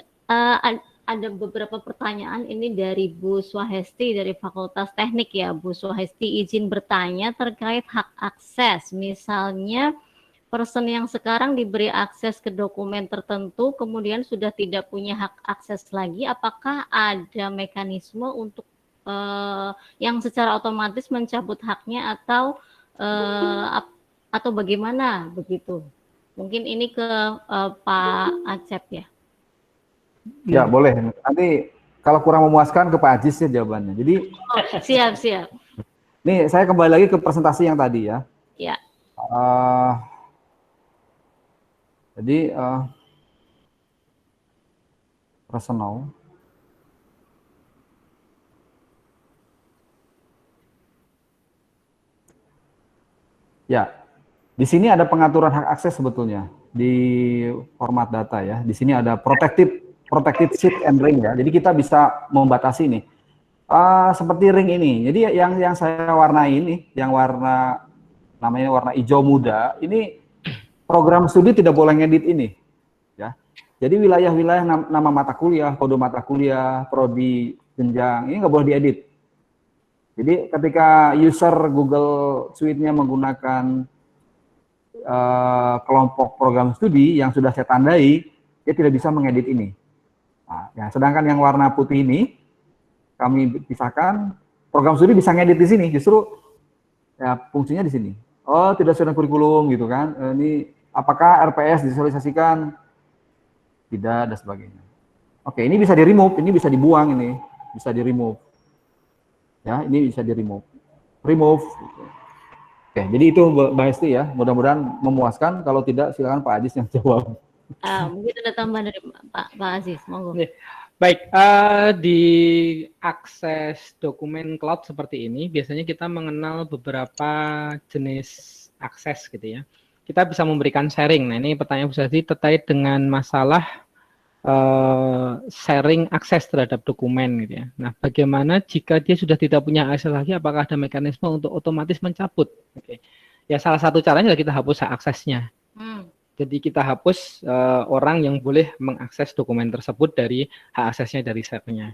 ada beberapa pertanyaan ini dari Bu Swahesti dari Fakultas Teknik ya. Bu Swahesti izin bertanya terkait hak akses. Misalnya person yang sekarang diberi akses ke dokumen tertentu kemudian sudah tidak punya hak akses lagi, apakah ada mekanisme untuk yang secara otomatis mencabut haknya atau bagaimana begitu? Mungkin ini ke Pak Acep ya. Ya boleh. Nanti kalau kurang memuaskan ke Pak Ajis ya jawabannya. Jadi siap. Nih saya kembali lagi ke presentasi yang tadi ya. Ya. Jadi personal. Ya, di sini ada pengaturan hak akses sebetulnya di format data ya. Di sini ada protected sheet and ring ya. Jadi kita bisa membatasi nih. Seperti ring ini. Jadi yang saya warnai ini, yang namanya warna hijau muda, ini program studi tidak boleh ngedit ini. Ya. Jadi wilayah-wilayah nama mata kuliah, kode mata kuliah, prodi, jenjang, ini nggak boleh diedit. Jadi ketika user Google Suite-nya menggunakan kelompok program studi yang sudah saya tandai, dia tidak bisa mengedit ini. Nah, ya, sedangkan yang warna putih ini, kami pisahkan, program studi bisa ngedit di sini, justru ya fungsinya di sini. Oh, tidak sesuai dengan kurikulum gitu kan. Ini apakah RPS disosialisasikan? Tidak, dan sebagainya. Oke, ini bisa di-remove, ini bisa dibuang, ini bisa di-remove. Ya, ini bisa di-remove. Remove. Oke, jadi itu Mbak Hesti ya. Mudah-mudahan memuaskan. Kalau tidak, silakan Pak Aziz yang jawab. Mungkin ada tambahan dari Pak Aziz, monggo. Baik, di akses dokumen cloud seperti ini, biasanya kita mengenal beberapa jenis akses gitu ya. Kita bisa memberikan sharing. Nah, ini pertanyaan Bu Sasti terkait dengan masalah sharing akses terhadap dokumen gitu ya. Nah, bagaimana jika dia sudah tidak punya akses lagi, apakah ada mekanisme untuk otomatis mencabut? Oke. Ya, salah satu caranya adalah kita hapus hak aksesnya. Jadi kita hapus orang yang boleh mengakses dokumen tersebut dari hak aksesnya dari share-nya.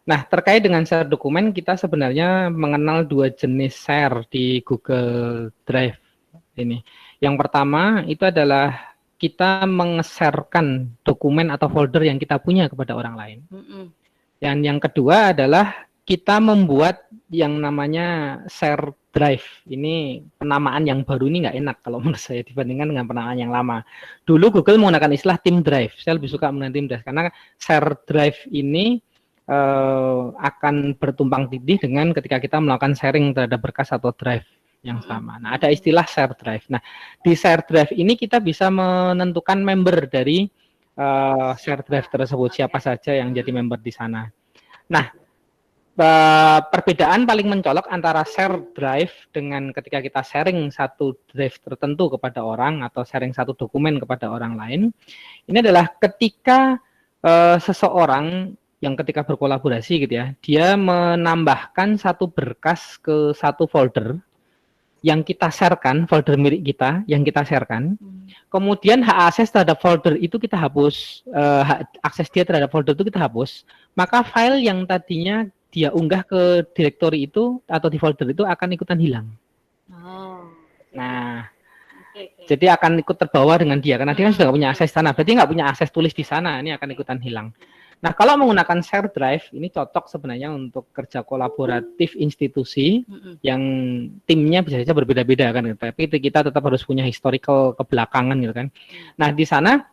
Nah, terkait dengan share dokumen, kita sebenarnya mengenal dua jenis share di Google Drive ini. Yang pertama itu adalah kita meng-sharekan dokumen atau folder yang kita punya kepada orang lain. Dan yang kedua adalah kita membuat yang namanya share drive. Ini penamaan yang baru ini nggak enak kalau menurut saya dibandingkan dengan penamaan yang lama. Dulu Google menggunakan istilah team drive. Saya lebih suka menggunakan team drive karena share drive ini akan bertumpang tindih dengan ketika kita melakukan sharing terhadap berkas atau drive yang sama. Nah, ada istilah share drive. Nah, di share drive ini kita bisa menentukan member dari share drive tersebut, siapa saja yang jadi member di sana. Nah, perbedaan paling mencolok antara share drive dengan ketika kita sharing satu drive tertentu kepada orang atau sharing satu dokumen kepada orang lain, ini adalah ketika seseorang yang ketika berkolaborasi gitu ya, dia menambahkan satu berkas ke satu folder yang kita sharekan, folder milik kita yang kita sharekan, kemudian hak akses terhadap folder itu kita hapus, hak akses dia terhadap folder itu kita hapus, maka file yang tadinya dia unggah ke direktori itu atau di folder itu akan ikutan hilang. Nah, jadi akan ikut terbawa dengan dia karena dia kan sudah nggak punya akses sana, berarti nggak punya akses tulis di sana, ini akan ikutan hilang. Nah, kalau menggunakan share drive, ini cocok sebenarnya untuk kerja kolaboratif institusi yang timnya bisa saja berbeda-beda kan, tapi kita tetap harus punya historical kebelakangan gitu kan. Nah, di sana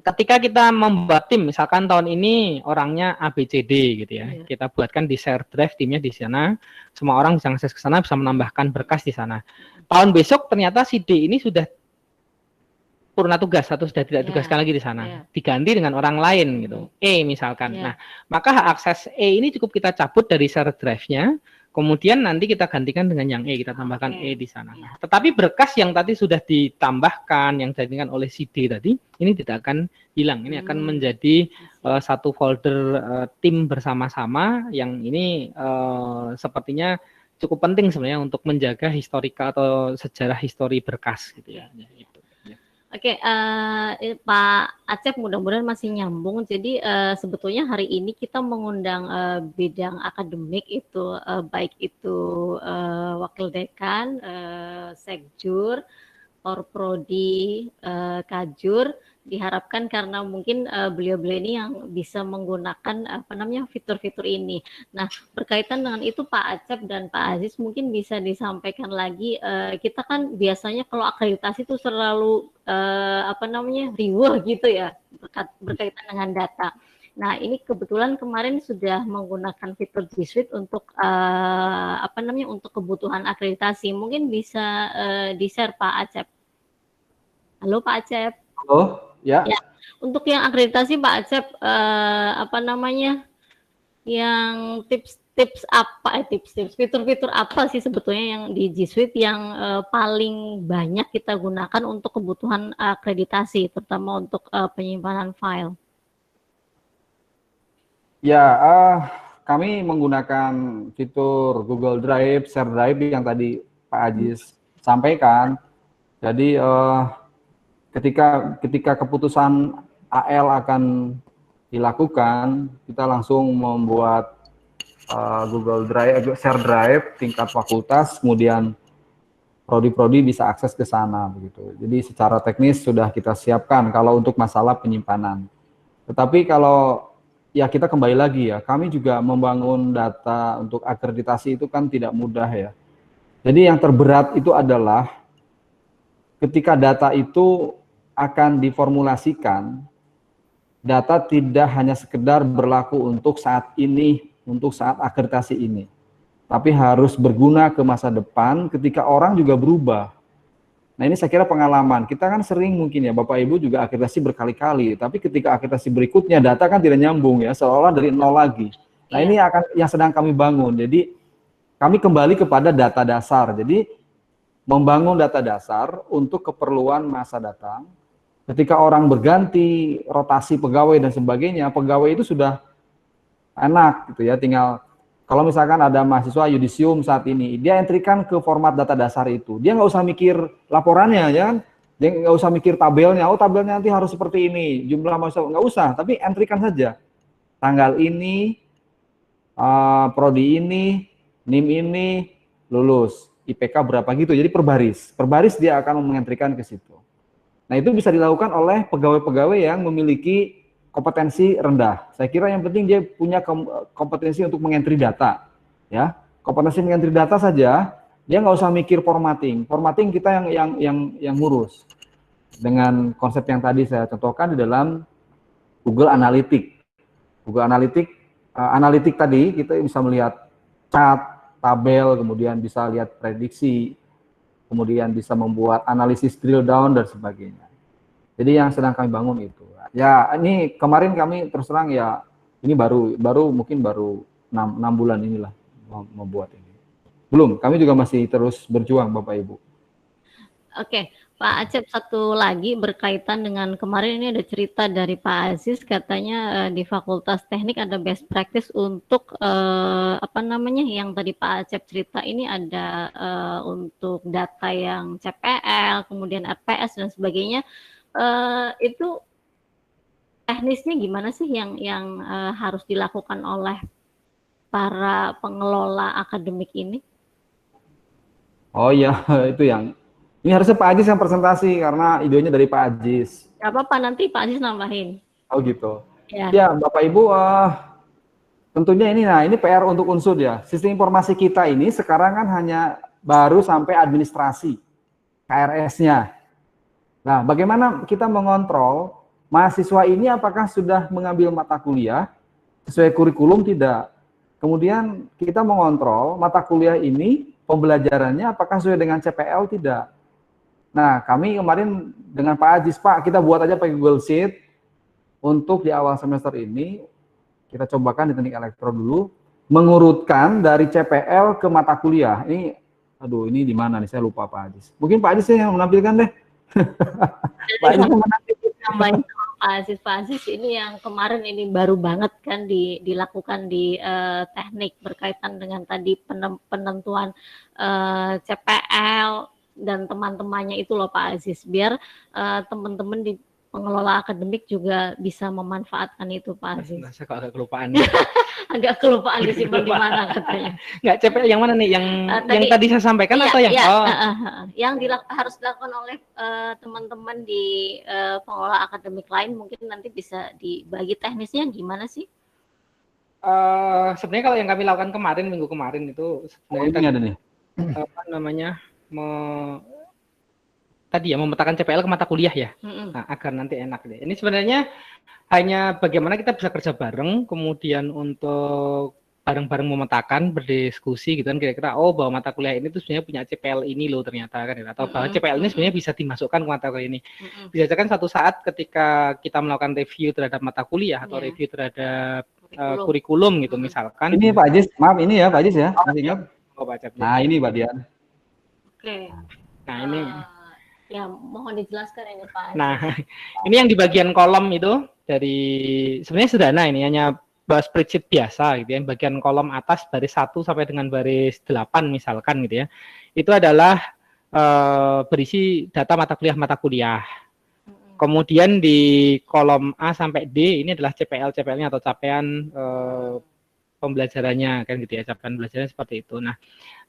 ketika kita membuat tim, misalkan tahun ini orangnya ABCD gitu ya, kita buatkan di share drive timnya di sana, semua orang bisa akses ke sana, bisa menambahkan berkas di sana. Tahun besok ternyata si D ini sudah purna tugas atau sudah tidak tugaskan lagi di sana, diganti dengan orang lain gitu, E misalkan. Nah, maka hak akses E ini cukup kita cabut dari share drive-nya, kemudian nanti kita gantikan dengan yang E, kita tambahkan E di sana. Nah, tetapi berkas yang tadi sudah ditambahkan, yang dijadikan oleh si D tadi, ini tidak akan hilang, ini akan menjadi satu folder tim bersama-sama yang ini sepertinya cukup penting sebenarnya untuk menjaga historika atau sejarah histori berkas gitu ya. Oke, Pak Acep mudah-mudahan masih nyambung. Jadi sebetulnya hari ini kita mengundang bidang akademik itu baik itu wakil dekan, sekjur, orprodi, kajur. Diharapkan karena mungkin beliau-beliau ini yang bisa menggunakan fitur-fitur ini. Nah, berkaitan dengan itu Pak Acep dan Pak Aziz mungkin bisa disampaikan lagi, kita kan biasanya kalau akreditasi itu selalu riuh gitu ya berkaitan dengan data. Nah, ini kebetulan kemarin sudah menggunakan fitur G Suite untuk untuk kebutuhan akreditasi. Mungkin bisa di-share Pak Acep. Halo Pak Acep. Halo. Ya. Untuk yang akreditasi Pak Acep, yang tips fitur-fitur apa sih sebetulnya yang di G Suite yang paling banyak kita gunakan untuk kebutuhan akreditasi, terutama untuk penyimpanan file? Ya, kami menggunakan fitur Google Drive, Share Drive yang tadi Pak Aziz sampaikan. Jadi ketika keputusan AL akan dilakukan, kita langsung membuat Google Drive, share drive tingkat fakultas, kemudian prodi-prodi bisa akses ke sana begitu. Jadi secara teknis sudah kita siapkan kalau untuk masalah penyimpanan. Tetapi kalau ya kita kembali lagi ya, kami juga membangun data untuk akreditasi itu kan tidak mudah ya. Jadi yang terberat itu adalah ketika data itu akan diformulasikan, data tidak hanya sekedar berlaku untuk saat ini, untuk saat akreditasi ini, tapi harus berguna ke masa depan ketika orang juga berubah. Nah ini saya kira pengalaman, kita kan sering mungkin ya Bapak Ibu juga akreditasi berkali-kali, tapi ketika akreditasi berikutnya data kan tidak nyambung ya, seolah dari nol lagi. Nah ini akan yang sedang kami bangun, jadi kami kembali kepada data dasar, jadi membangun data dasar untuk keperluan masa datang. Ketika orang berganti, rotasi pegawai dan sebagainya, pegawai itu sudah enak gitu ya, tinggal kalau misalkan ada mahasiswa yudisium saat ini, dia entrikan ke format data dasar itu. Dia nggak usah mikir laporannya, ya kan? Dia nggak usah mikir tabelnya. Oh, tabelnya nanti harus seperti ini, jumlah mahasiswa nggak usah. Tapi entrikan saja. Tanggal ini, prodi ini, NIM ini, lulus. IPK berapa gitu. Jadi per baris dia akan mengentrikan ke situ. Nah, itu bisa dilakukan oleh pegawai-pegawai yang memiliki kompetensi rendah. Saya kira yang penting dia punya kompetensi untuk mengentri data, ya. Kompetensi mengentri data saja, dia nggak usah mikir formatting. Formatting kita yang ngurus. Dengan konsep yang tadi saya contohkan di dalam Google Analytics. Google Analytics, analitik tadi kita bisa melihat chart, tabel, kemudian bisa lihat prediksi, kemudian bisa membuat analisis drill down dan sebagainya. Jadi yang sedang kami bangun itu. Ya, ini kemarin kami terus terang ya, ini baru 6 bulan inilah membuat ini. Belum, kami juga masih terus berjuang Bapak Ibu. Oke, Pak Acep, satu lagi berkaitan dengan kemarin ini ada cerita dari Pak Aziz, katanya di Fakultas Teknik ada best practice untuk yang tadi Pak Acep cerita ini ada untuk data yang CPL, kemudian RPS dan sebagainya. Itu teknisnya gimana sih yang harus dilakukan oleh para pengelola akademik ini? Oh iya, itu ini harusnya Pak Aziz yang presentasi karena idenya dari Pak Aziz. Gak apa-apa, nanti Pak Aziz nambahin. Oh gitu. Ya, Ya Bapak Ibu, tentunya ini PR untuk Unsud ya. Sistem informasi kita ini sekarang kan hanya baru sampai administrasi, KRS-nya. Nah, bagaimana kita mengontrol mahasiswa ini apakah sudah mengambil mata kuliah sesuai kurikulum tidak? Kemudian kita mengontrol mata kuliah ini pembelajarannya apakah sesuai dengan CPL tidak? Nah, kami kemarin dengan Pak Aziz, Pak, kita buat aja pakai Google Sheet untuk di awal semester ini, kita cobakan di teknik elektro dulu, mengurutkan dari CPL ke mata kuliah. Ini di mana nih? Saya lupa Pak Aziz. Mungkin Pak Aziz yang menampilkan deh. Pak Aziz nambahin Pak Aziz ini yang kemarin ini baru banget kan dilakukan di teknik berkaitan dengan tadi penentuan CPL dan teman-temannya itu loh Pak Aziz, biar teman-teman di pengelola akademik juga bisa memanfaatkan itu Pak Aziz. Saya kok agak kelupaan. Agak kelupaan disimpan di mana katanya. Nggak, CPL yang mana nih? Yang tadi saya sampaikan atau yang? Yang harus dilakukan oleh teman-teman di pengelola akademik lain, mungkin nanti bisa dibagi teknisnya gimana sih? Sebenarnya kalau yang kami lakukan minggu kemarin itu sebenarnya ada nih. Apa namanya? Tadi ya memetakan CPL ke mata kuliah ya, nah, agar nanti enak deh. Ini sebenarnya hanya bagaimana kita bisa kerja bareng, kemudian untuk bareng-bareng memetakan, berdiskusi gitu kan, kira-kira bahwa mata kuliah ini tuh sebenarnya punya CPL ini loh ternyata kan, atau bahwa CPL ini sebenarnya bisa dimasukkan ke mata kuliah ini. Bisa kan suatu saat ketika kita melakukan review terhadap mata kuliah atau review terhadap kurikulum gitu misalkan. Ini Pak Aziz, maaf ini ya Pak Aziz ya, masih ingat? Nah ini Mbak Dian. Oke. Nah ini. Ya, mohon dijelaskan ini Pak. Nah, ini yang di bagian kolom itu dari sebenarnya sederhana, ini hanya spreadsheet biasa gitu ya. Bagian kolom atas baris 1 sampai dengan baris 8 misalkan gitu ya. Itu adalah berisi data mata kuliah. Kemudian di kolom A sampai D ini adalah CPL-nya atau capaian pembelajarannya kan gitu ya, capaian belajarnya seperti itu. Nah,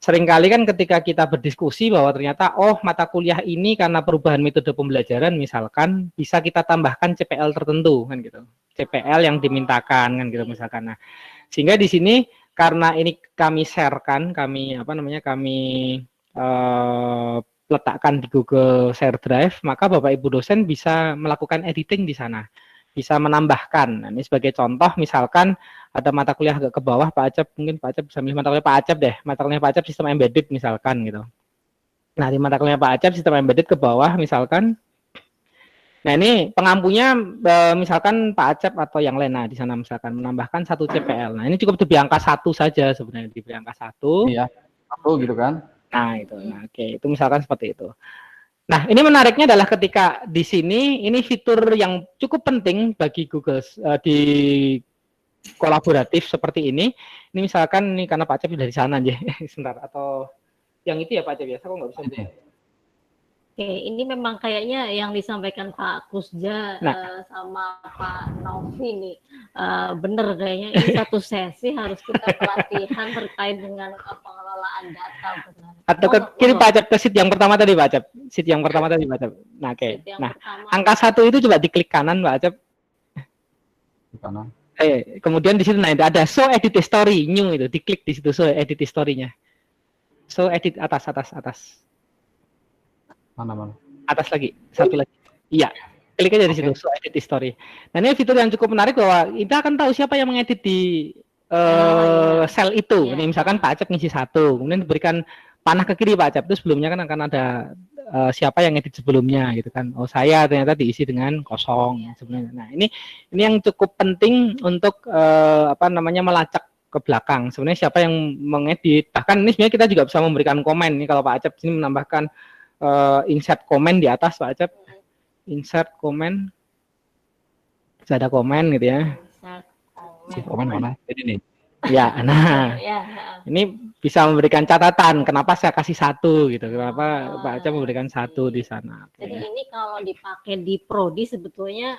seringkali kan ketika kita berdiskusi bahwa ternyata mata kuliah ini karena perubahan metode pembelajaran misalkan bisa kita tambahkan CPL tertentu kan gitu. CPL yang dimintakan kan gitu misalkan. Nah, sehingga di sini karena ini kami sharekan, kami letakkan di Google Share Drive, maka Bapak Ibu dosen bisa melakukan editing di sana. Bisa menambahkan. Nah, ini sebagai contoh misalkan ada mata kuliah agak ke bawah Pak Acep, mungkin Pak Acep bisa milih mata kuliah Pak Acep deh, mata kuliah Pak Acep sistem embedded misalkan gitu. Nah, di mata kuliah Pak Acep sistem embedded ke bawah misalkan. Nah, ini pengampunya misalkan Pak Acep atau yang lain, nah di sana misalkan menambahkan 1 CPL. Nah, ini cukup diberi angka 1 saja sebenarnya, diberi angka 1. Iya, 1 gitu kan. Nah, itu. Nah, oke, itu misalkan seperti itu. Nah, ini menariknya adalah ketika di sini, ini fitur yang cukup penting bagi Google di kolaboratif seperti ini. Ini misalkan, ini karena Pak Cep dari sana aja, sebentar. Atau yang itu ya Pak Cep, biasa kok nggak bisa buka. Oke, ini memang kayaknya yang disampaikan Pak Kusja sama Pak Novi nih, bener kayaknya ini satu sesi harus kita pelatihan terkait dengan pengelolaan data. Benar. Atau ke kiri Pak Acep, ke sheet yang pertama tadi Pak Acep. Sheet yang pertama tadi Pak Acep. Nah, oke. Nah, angka 1 itu coba diklik kanan Pak Acep. Di kanan. Kemudian di situ nah ada show edit story new itu, diklik di situ show edit story-nya. Show edit atas. Mana? Atas lagi, satu lagi. Iya. Klik aja di situ show edit story. Nah, ini fitur yang cukup menarik bahwa kita akan tahu siapa yang mengedit di sel itu. Ini misalkan Pak Acep ngisi 1, kemudian diberikan panah ke kiri Pak Acep, itu sebelumnya kan akan ada siapa yang edit sebelumnya gitu kan. Saya ternyata diisi dengan kosong sebenarnya. Nah, ini yang cukup penting untuk melacak ke belakang. Sebenarnya siapa yang mengedit. Bahkan ini sebenarnya kita juga bisa memberikan komen. Ini kalau Pak Acep sini menambahkan insert komen di atas Pak Acep. Insert komen. Bisa ada komen gitu ya. Komen mana? Jadi nih. Ya, nah, ini bisa memberikan catatan. Kenapa saya kasih 1 gitu? Kenapa Pak Acep memberikan 1 di sana? Jadi ini kalau dipakai di Prodi sebetulnya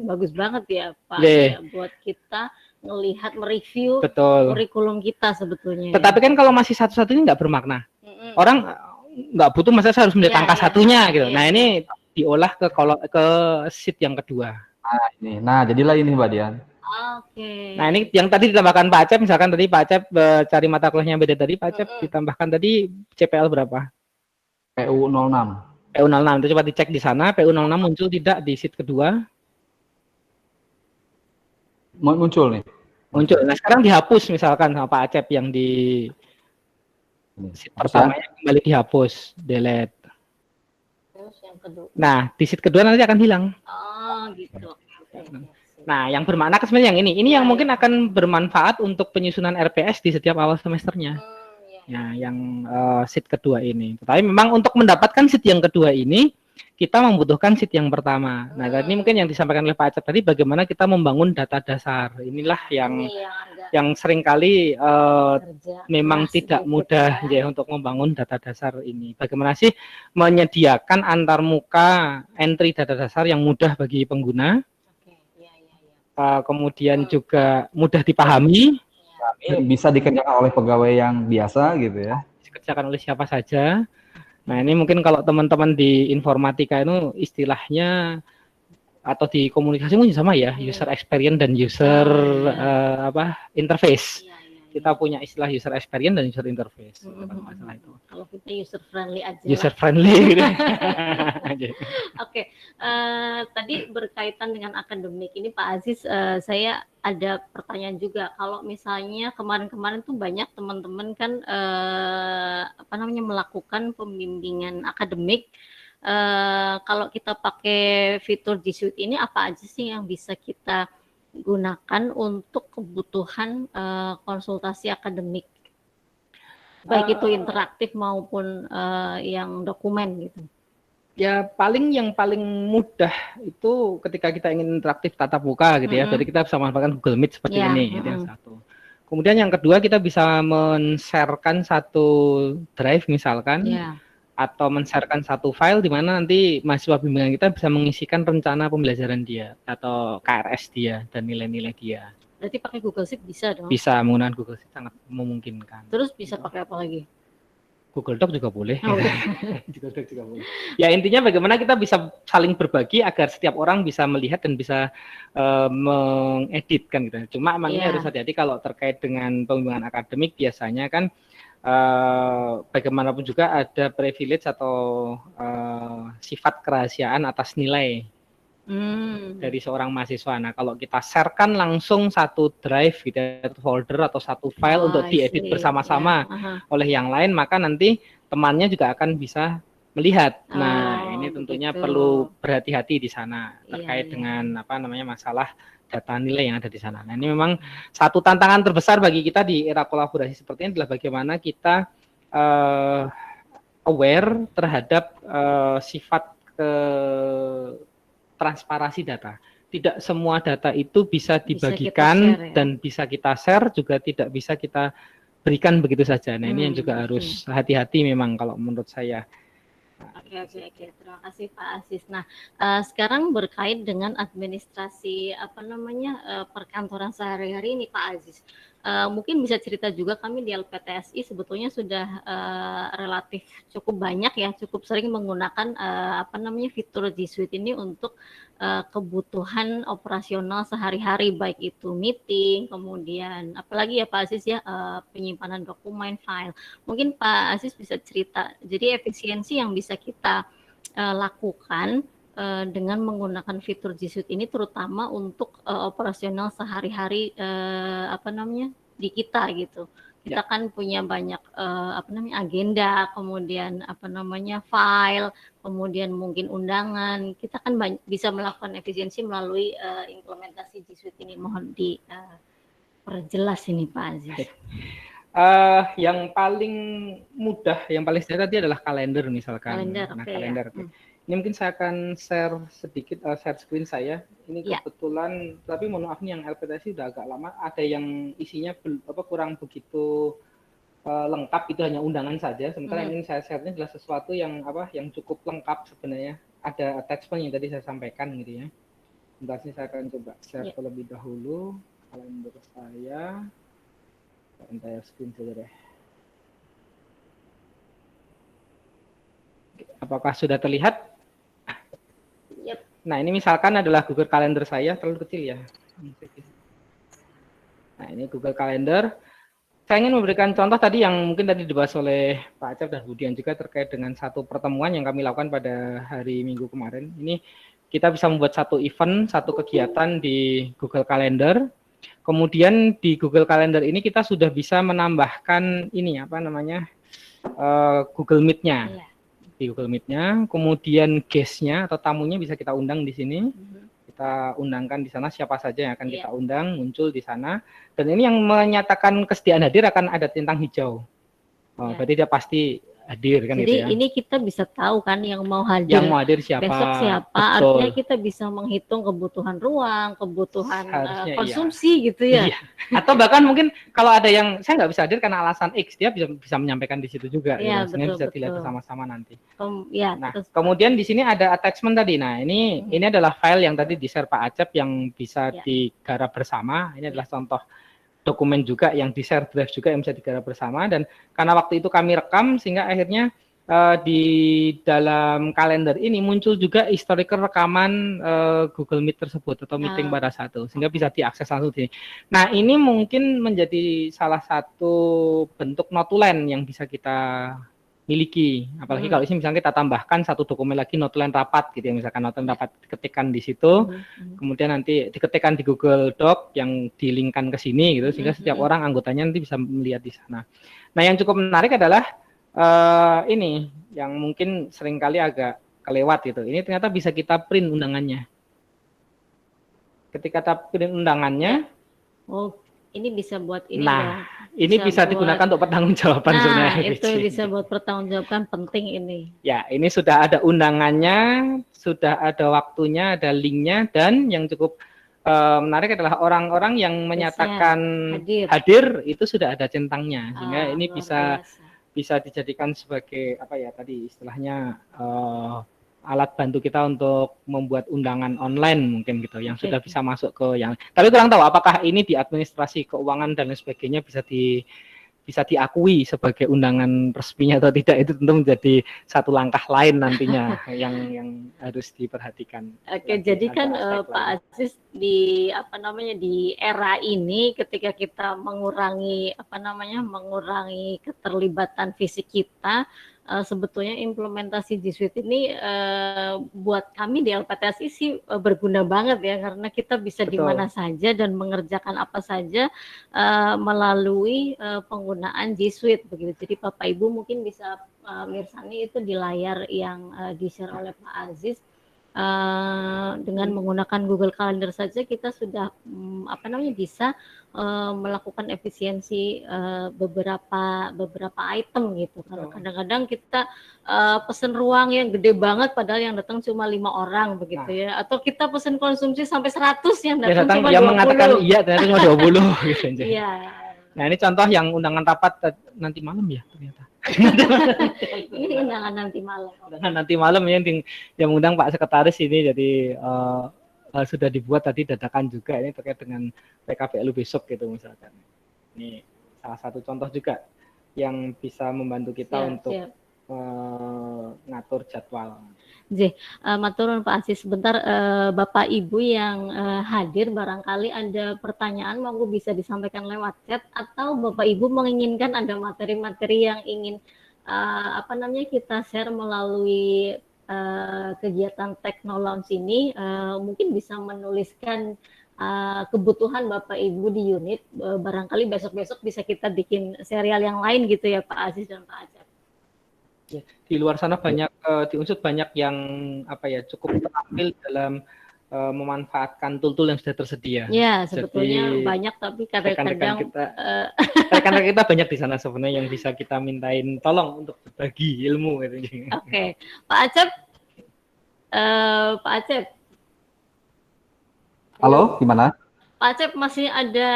bagus banget ya Pak, ya, buat kita melihat mereview kurikulum kita sebetulnya. Tetapi kan kalau masih 1 ini nggak bermakna. Orang nggak butuh, masa saya harus melihat angka 1-nya gitu. Nah, ini diolah ke sheet yang kedua. Nah, ini. Nah, jadilah ini Mbak Dian. Oke. Nah, ini yang tadi ditambahkan Pak Acep, misalkan tadi Pak Acep cari mata kuliahnya beda tadi, Pak Acep ditambahkan tadi CPL berapa? PU06. PU06, itu coba dicek di sana, PU06 muncul tidak di sheet kedua? Muncul nih. Muncul. Nah, sekarang dihapus misalkan sama Pak Acep yang di sheet pertamanya kembali dihapus, delete. Terus yang kedua. Nah, di sheet kedua nanti akan hilang. Oh, gitu. Nah, yang bermakna sebenarnya yang ini yang mungkin akan bermanfaat untuk penyusunan RPS di setiap awal semesternya. Ya, yang sheet kedua ini. Tapi memang untuk mendapatkan sheet yang kedua ini, kita membutuhkan sheet yang pertama. Nah, ini mungkin yang disampaikan oleh Pak Acep tadi, bagaimana kita membangun data dasar. Inilah yang seringkali memang tidak mudah ya untuk membangun data dasar ini. Bagaimana sih menyediakan antarmuka entry data dasar yang mudah bagi pengguna, kemudian juga mudah dipahami, bisa dikerjakan oleh pegawai yang biasa gitu ya. Dikerjakan oleh siapa saja. Nah, ini mungkin kalau teman-teman di informatika itu istilahnya atau di komunikasi mungkin sama ya, user experience dan user interface. Kita punya istilah user experience dan user interface. Masalah itu. Kalau kita user friendly aja. User friendly. Oke, tadi berkaitan dengan akademik ini Pak Aziz, saya ada pertanyaan juga. Kalau misalnya kemarin-kemarin tuh banyak teman-teman kan melakukan pembimbingan akademik. Kalau kita pakai fitur G Suite ini, apa aja sih yang bisa kita gunakan untuk kebutuhan konsultasi akademik, baik itu interaktif maupun yang dokumen gitu? Ya, yang paling mudah itu ketika kita ingin interaktif tatap muka gitu ya. Jadi kita bisa memanfaatkan Google Meet seperti ini, gitu yang satu. Kemudian yang kedua, kita bisa men-sharekan satu drive misalkan. atau men-sharekan satu file di mana nanti mahasiswa bimbingan kita bisa mengisikan rencana pembelajaran dia atau KRS dia dan nilai-nilai dia. Berarti pakai Google Sheet bisa dong? Bisa, menggunakan Google Sheet sangat memungkinkan. Terus bisa pakai apa lagi? Google Doc juga boleh. Oh, Google Doc juga boleh. Ya intinya bagaimana kita bisa saling berbagi agar setiap orang bisa melihat dan bisa mengedit kan gitu. Cuma emang ini harus hati-hati kalau terkait dengan pembimbingan akademik biasanya kan bagaimanapun juga ada privilege atau sifat kerahasiaan atas nilai dari seorang mahasiswa. Nah, kalau kita sharekan langsung satu drive gitu, satu folder atau satu file untuk diedit bersama-sama oleh yang lain, maka nanti temannya juga akan bisa melihat. Nah, ini tentunya perlu berhati-hati di sana terkait dengan apa namanya masalah data nilai yang ada di sana. Nah, ini memang satu tantangan terbesar bagi kita di era kolaborasi seperti ini adalah bagaimana kita aware terhadap sifat transparansi data. Tidak semua data itu bisa dibagikan dan bisa kita share, juga tidak bisa kita berikan begitu saja. Nah, ini yang juga harus hati-hati memang kalau menurut saya. Oke. Terima kasih Pak Aziz. Nah, sekarang berkait dengan administrasi perkantoran sehari-hari ini Pak Aziz. Mungkin bisa cerita juga, kami di LPTSI sebetulnya sudah relatif cukup banyak ya, cukup sering menggunakan fitur G Suite ini untuk kebutuhan operasional sehari-hari, baik itu meeting, kemudian apalagi ya Pak Aziz ya, penyimpanan dokumen, file. Mungkin Pak Aziz bisa cerita, jadi efisiensi yang bisa kita lakukan dengan menggunakan fitur G Suite ini terutama untuk operasional sehari-hari di kita gitu. Kita kan punya banyak agenda, kemudian file, kemudian mungkin undangan. Kita kan bisa melakukan efisiensi melalui implementasi G Suite ini. Mohon diperjelas ini Pak Aziz. Yang paling mudah, yang paling sederhana tadi adalah kalender misalkan. Kalender. Ini mungkin saya akan share sedikit share screen saya. Ini kebetulan, tapi mohon maaf nih yang LPTSI udah agak lama. Ada yang isinya kurang begitu lengkap, itu hanya undangan saja. Sementara yang ingin saya share ini adalah sesuatu yang yang cukup lengkap sebenarnya. Ada attachment yang tadi saya sampaikan gitu ya. Sebentar sih saya akan coba share terlebih dahulu kalender saya. Entire screen saja deh. Apakah sudah terlihat? Nah, ini misalkan adalah Google Calendar saya, terlalu kecil ya. Nah, ini Google Calendar. Saya ingin memberikan contoh tadi yang mungkin tadi dibahas oleh Pak Acep dan Budian juga terkait dengan satu pertemuan yang kami lakukan pada hari Minggu kemarin. Ini kita bisa membuat satu event, satu kegiatan di Google Calendar. Kemudian di Google Calendar ini kita sudah bisa menambahkan ini Google Meet-nya. Di Google Meet-nya, kemudian guest-nya atau tamunya bisa kita undang di sini. Kita undangkan di sana siapa saja yang akan kita undang, muncul di sana. Dan ini yang menyatakan kesediaan hadir akan ada centang hijau. Berarti dia pasti hadir kan. Jadi gitu ya. Ini kita bisa tahu kan yang mau hadir. Yang mau hadir siapa. Besok siapa. Betul. Artinya kita bisa menghitung kebutuhan ruang, kebutuhan konsumsi gitu ya. Iya. Atau bahkan mungkin kalau ada yang saya nggak bisa hadir karena alasan X, dia bisa menyampaikan di situ juga. Iya, gitu. Bisa dilihat bersama-sama nanti. Nah, terus. Kemudian di sini ada attachment tadi. Nah, ini adalah file yang tadi di-share Pak Acep yang bisa digarap bersama. Ini adalah contoh dokumen juga yang di-share drive juga yang bisa digarap bersama, dan karena waktu itu kami rekam sehingga akhirnya di dalam kalender ini muncul juga historical rekaman Google Meet tersebut atau meeting pada satu, sehingga bisa diakses langsung di sini. Nah, ini mungkin menjadi salah satu bentuk notulen yang bisa kita miliki, apalagi kalau ini misalnya kita tambahkan satu dokumen lagi notulen rapat gitu ya, misalkan notulen rapat diketikkan di situ, kemudian nanti diketikkan di Google Doc yang dilingkan ke sini gitu, sehingga setiap orang anggotanya nanti bisa melihat di sana. Nah, yang cukup menarik adalah ini yang mungkin seringkali agak kelewat gitu. Ini ternyata bisa kita print undangannya. Ketika kita print undangannya, ini bisa buat ini. Nah, ini bisa digunakan untuk pertanggungjawaban sebenarnya. Nah, itu bisa buat pertanggungjawaban, penting ini. Ya, ini sudah ada undangannya, sudah ada waktunya, ada linknya, dan yang cukup menarik adalah orang-orang yang menyatakan hadir itu sudah ada centangnya, sehingga ini bisa bisa dijadikan sebagai apa ya tadi istilahnya alat bantu kita untuk membuat undangan online mungkin gitu yang sudah bisa masuk ke yang. Tapi kurang tahu apakah ini di administrasi keuangan dan lain sebagainya bisa diakui sebagai undangan resminya atau tidak, itu tentu menjadi satu langkah lain nantinya yang harus diperhatikan. Oke, jadi kan Pak Aziz di di era ini ketika kita mengurangi mengurangi keterlibatan fisik kita, sebetulnya implementasi G Suite ini buat kami di LPTSI sih berguna banget ya, karena kita bisa di mana saja dan mengerjakan apa saja melalui penggunaan G Suite begitu. Jadi Bapak Ibu mungkin bisa mirsani itu di layar yang di-share oleh Pak Aziz. Dengan menggunakan Google Calendar saja kita sudah bisa melakukan efisiensi beberapa item gitu. Karena kadang-kadang kita pesen ruang yang gede banget padahal yang datang cuma 5 orang begitu ya. Atau kita pesen konsumsi sampai 100 yang datang cuma 20. Yang mengatakan iya ternyata cuma 20 gitu aja. Iya. Nah, ini contoh yang undangan rapat nanti malam ya ternyata. Ini undangan nanti malam. Undangan nanti malam yang undang Pak Sekretaris ini, jadi sudah dibuat tadi dadakan juga ini terkait dengan PKPLU besok gitu misalkan. Ini salah satu contoh juga yang bisa membantu kita untuk ngatur jadwal. Maturun Pak Aziz, sebentar Bapak Ibu yang hadir barangkali ada pertanyaan monggo bisa disampaikan lewat chat, atau Bapak Ibu menginginkan ada materi-materi yang ingin kita share melalui kegiatan Technolounge ini, mungkin bisa menuliskan kebutuhan Bapak Ibu di unit, barangkali besok-besok bisa kita bikin serial yang lain gitu ya Pak Aziz dan Pak Acep. Di luar sana banyak di Unsud banyak yang cukup terampil dalam memanfaatkan tool-tool yang sudah tersedia. Ya, sebetulnya jadi, banyak, tapi kadang-kadang rekan-rekan kita banyak di sana sebenarnya yang bisa kita mintain tolong untuk berbagi ilmu gitu. Oke. Pak Acep. Pak Acep. Halo, gimana? Pak Acep, masih ada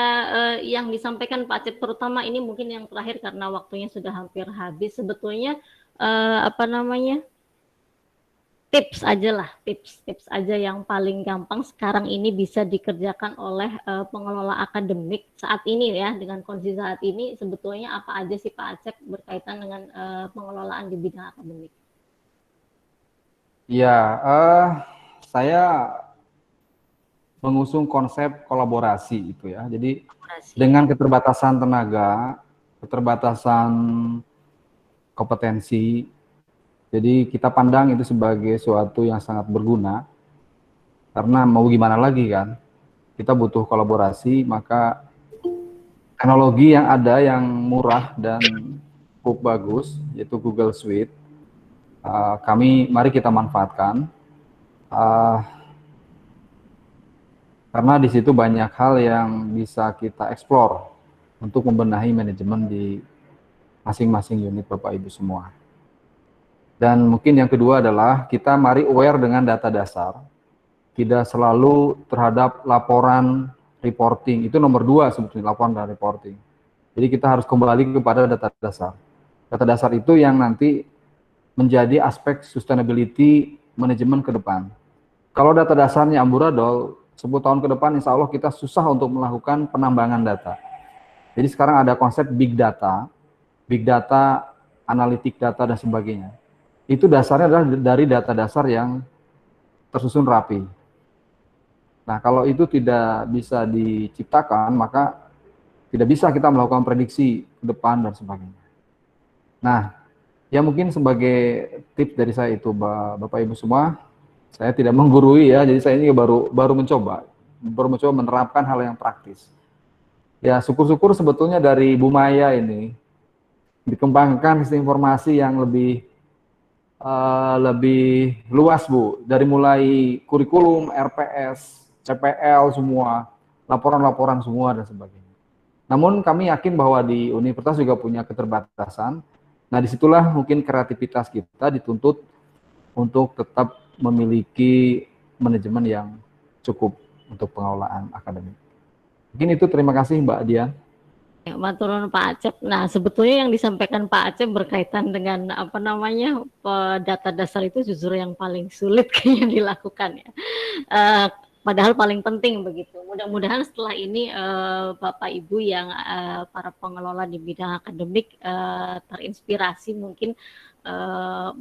yang disampaikan Pak Acep, terutama ini mungkin yang terakhir karena waktunya sudah hampir habis. Sebetulnya tips aja yang paling gampang sekarang ini bisa dikerjakan oleh pengelola akademik saat ini ya, dengan kondisi saat ini, sebetulnya apa aja sih Pak Acep berkaitan dengan pengelolaan di bidang akademik? Ya, saya mengusung konsep kolaborasi itu ya. Jadi dengan keterbatasan tenaga, keterbatasan kompetensi, jadi kita pandang itu sebagai suatu yang sangat berguna, karena mau gimana lagi kan, kita butuh kolaborasi, maka teknologi yang ada yang murah dan cukup bagus, yaitu Google Suite, mari kita manfaatkan, karena di situ banyak hal yang bisa kita explore untuk membenahi manajemen di masing-masing unit Bapak Ibu semua. Dan mungkin yang kedua adalah kita mari aware dengan data dasar, tidak selalu terhadap laporan reporting. Itu nomor 2 sebetulnya, laporan dan reporting. Jadi kita harus kembali kepada data dasar. Data dasar itu yang nanti menjadi aspek sustainability manajemen ke depan. Kalau data dasarnya amburadul, 10 tahun ke depan insya Allah kita susah untuk melakukan penambangan data. Jadi sekarang ada konsep big data, analitik data dan sebagainya. Itu dasarnya adalah dari data dasar yang tersusun rapi. Nah, kalau itu tidak bisa diciptakan, maka tidak bisa kita melakukan prediksi ke depan dan sebagainya. Nah, ya mungkin sebagai tips dari saya itu, Bapak Ibu semua, saya tidak menggurui ya, jadi saya ini baru mencoba menerapkan hal yang praktis. Ya, syukur-syukur sebetulnya dari Bu Maya ini dikembangkan sistem informasi yang lebih luas Bu, dari mulai kurikulum, RPS, CPL semua, laporan-laporan semua dan sebagainya. Namun kami yakin bahwa di universitas juga punya keterbatasan. Nah, disitulah mungkin kreativitas kita dituntut untuk tetap memiliki manajemen yang cukup untuk pengelolaan akademik. Mungkin itu, terima kasih Mbak Dian. Ya, matur nuwun Pak Acep. Nah, sebetulnya yang disampaikan Pak Acep berkaitan dengan apa namanya data dasar itu justru yang paling sulit kayaknya dilakukan ya. Eh, Padahal paling penting begitu. Mudah-mudahan setelah ini Bapak Ibu yang para pengelola di bidang akademik terinspirasi mungkin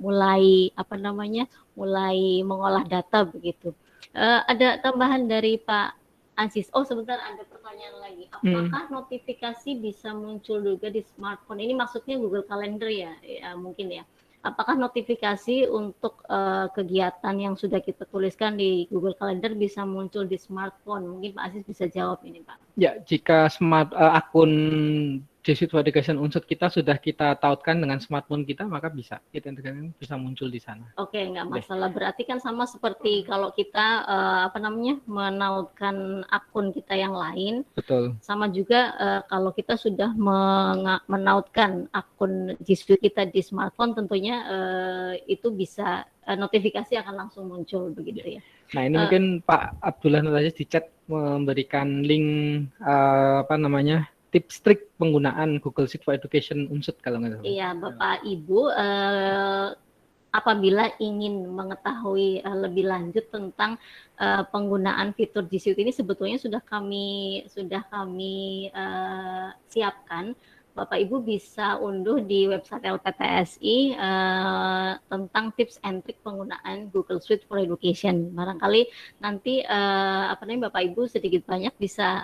mulai apa namanya mulai mengolah data begitu. Ada tambahan dari Pak Aziz. Oh, sebentar ada pertanyaan lagi. Apakah notifikasi bisa muncul juga di smartphone? Ini maksudnya Google Calendar ya, mungkin ya. Apakah notifikasi untuk kegiatan yang sudah kita tuliskan di Google Calendar bisa muncul di smartphone? Mungkin Pak Aziz bisa jawab ini, Pak. Ya, jika akun G Suite for Education Unsud kita sudah kita tautkan dengan smartphone kita, maka bisa bisa muncul di sana. Oke, nggak masalah. Berarti kan sama seperti kalau kita apa namanya menautkan akun kita yang lain. Betul. Sama juga kalau kita sudah menautkan akun G Suite kita di smartphone, tentunya itu bisa notifikasi akan langsung muncul begitu ya. Nah, ini mungkin Pak Abdullah Nurajis di chat memberikan link apa namanya tips trik penggunaan Google Sheet for Education Unsud kalau nggak salah. Iya, Bapak Ibu apabila ingin mengetahui lebih lanjut tentang penggunaan fitur G Suite ini, sebetulnya sudah kami siapkan. Bapak Ibu bisa unduh di website LPTSI tentang tips and trick penggunaan Google Suite for Education. Barangkali nanti apa namanya Bapak Ibu sedikit banyak bisa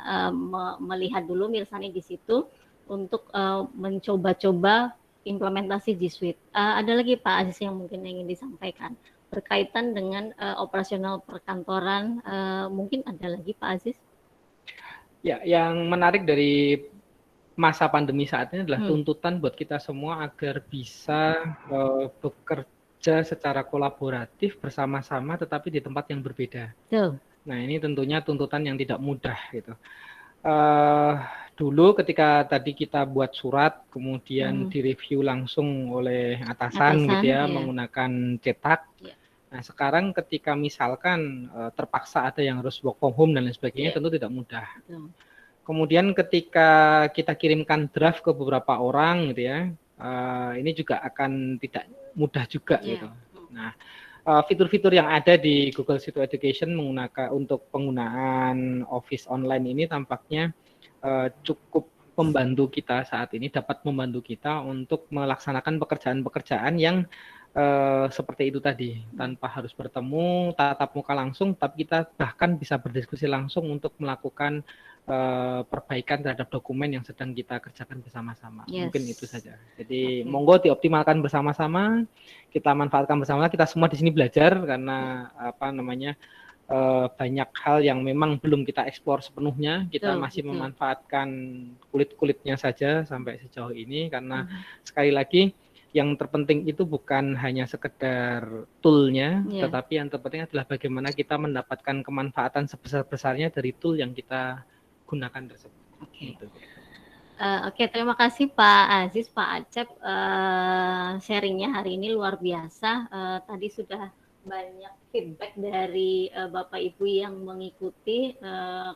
melihat dulu Mirsani di situ untuk mencoba-coba implementasi G Suite. Ada lagi Pak Aziz yang mungkin ingin disampaikan berkaitan dengan operasional perkantoran. Mungkin ada lagi Pak Aziz? Ya, yang menarik dari masa pandemi saat ini adalah tuntutan buat kita semua agar bisa bekerja secara kolaboratif bersama-sama tetapi di tempat yang berbeda. Betul. Nah, ini tentunya tuntutan yang tidak mudah gitu. Dulu ketika tadi kita buat surat kemudian direview langsung oleh atasan gitu ya, menggunakan cetak. Nah, sekarang ketika misalkan terpaksa ada yang harus work from home dan lain sebagainya, tentu tidak mudah. Kemudian ketika kita kirimkan draft ke beberapa orang gitu ya, ini juga akan tidak mudah juga gitu. Nah, fitur-fitur yang ada di Google Sheet for Education menggunakan untuk penggunaan Office online ini tampaknya cukup membantu kita saat ini, dapat membantu kita untuk melaksanakan pekerjaan-pekerjaan yang seperti itu tadi, tanpa harus bertemu tatap muka langsung, tapi kita bahkan bisa berdiskusi langsung untuk melakukan perbaikan terhadap dokumen yang sedang kita kerjakan bersama-sama. Mungkin itu saja. Jadi monggo dioptimalkan bersama-sama, kita manfaatkan bersama. Kita semua di sini belajar karena apa namanya banyak hal yang memang belum kita eksplor sepenuhnya. Kita masih memanfaatkan kulit-kulitnya saja sampai sejauh ini karena sekali lagi yang terpenting itu bukan hanya sekedar tool-nya, tetapi yang terpenting adalah bagaimana kita mendapatkan kemanfaatan sebesar-besarnya dari tool yang kita gunakan tersebut. Oke, terima kasih Pak Aziz, Pak Acep, sharingnya hari ini luar biasa. Tadi sudah banyak feedback dari Bapak Ibu yang mengikuti.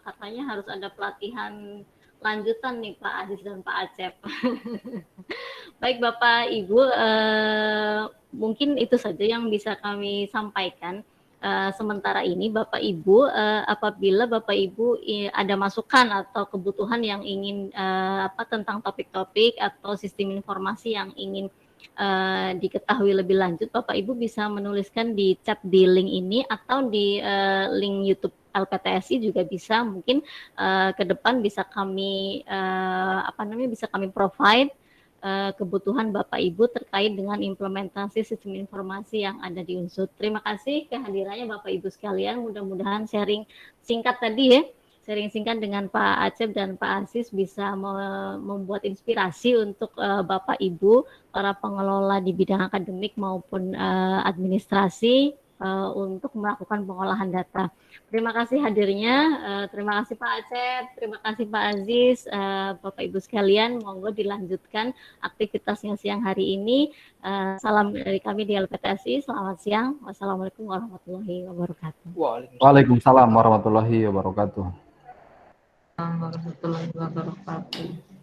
Katanya harus ada pelatihan lanjutan nih Pak Aziz dan Pak Acep. Baik Bapak Ibu, mungkin itu saja yang bisa kami sampaikan. Sementara ini Bapak Ibu, apabila Bapak Ibu ada masukan atau kebutuhan yang ingin tentang topik-topik atau sistem informasi yang ingin diketahui lebih lanjut, Bapak Ibu bisa menuliskan di chat di link ini atau di link YouTube LPTSI juga bisa. Mungkin ke depan bisa kami bisa kami provide kebutuhan Bapak Ibu terkait dengan implementasi sistem informasi yang ada di Unsud. Terima kasih kehadirannya Bapak Ibu sekalian. Mudah-mudahan sharing singkat tadi ya, sharing singkat dengan Pak Acep dan Pak Aziz bisa membuat inspirasi untuk Bapak Ibu, para pengelola di bidang akademik maupun administrasi untuk melakukan pengolahan data. Terima kasih hadirnya, terima kasih Pak Acep, terima kasih Pak Aziz, Bapak Ibu sekalian, monggo dilanjutkan aktivitasnya siang hari ini. Salam dari kami di LPTSI, selamat siang, wassalamualaikum warahmatullahi wabarakatuh. Waalaikumsalam warahmatullahi wabarakatuh. Warahmatullahi wabarakatuh.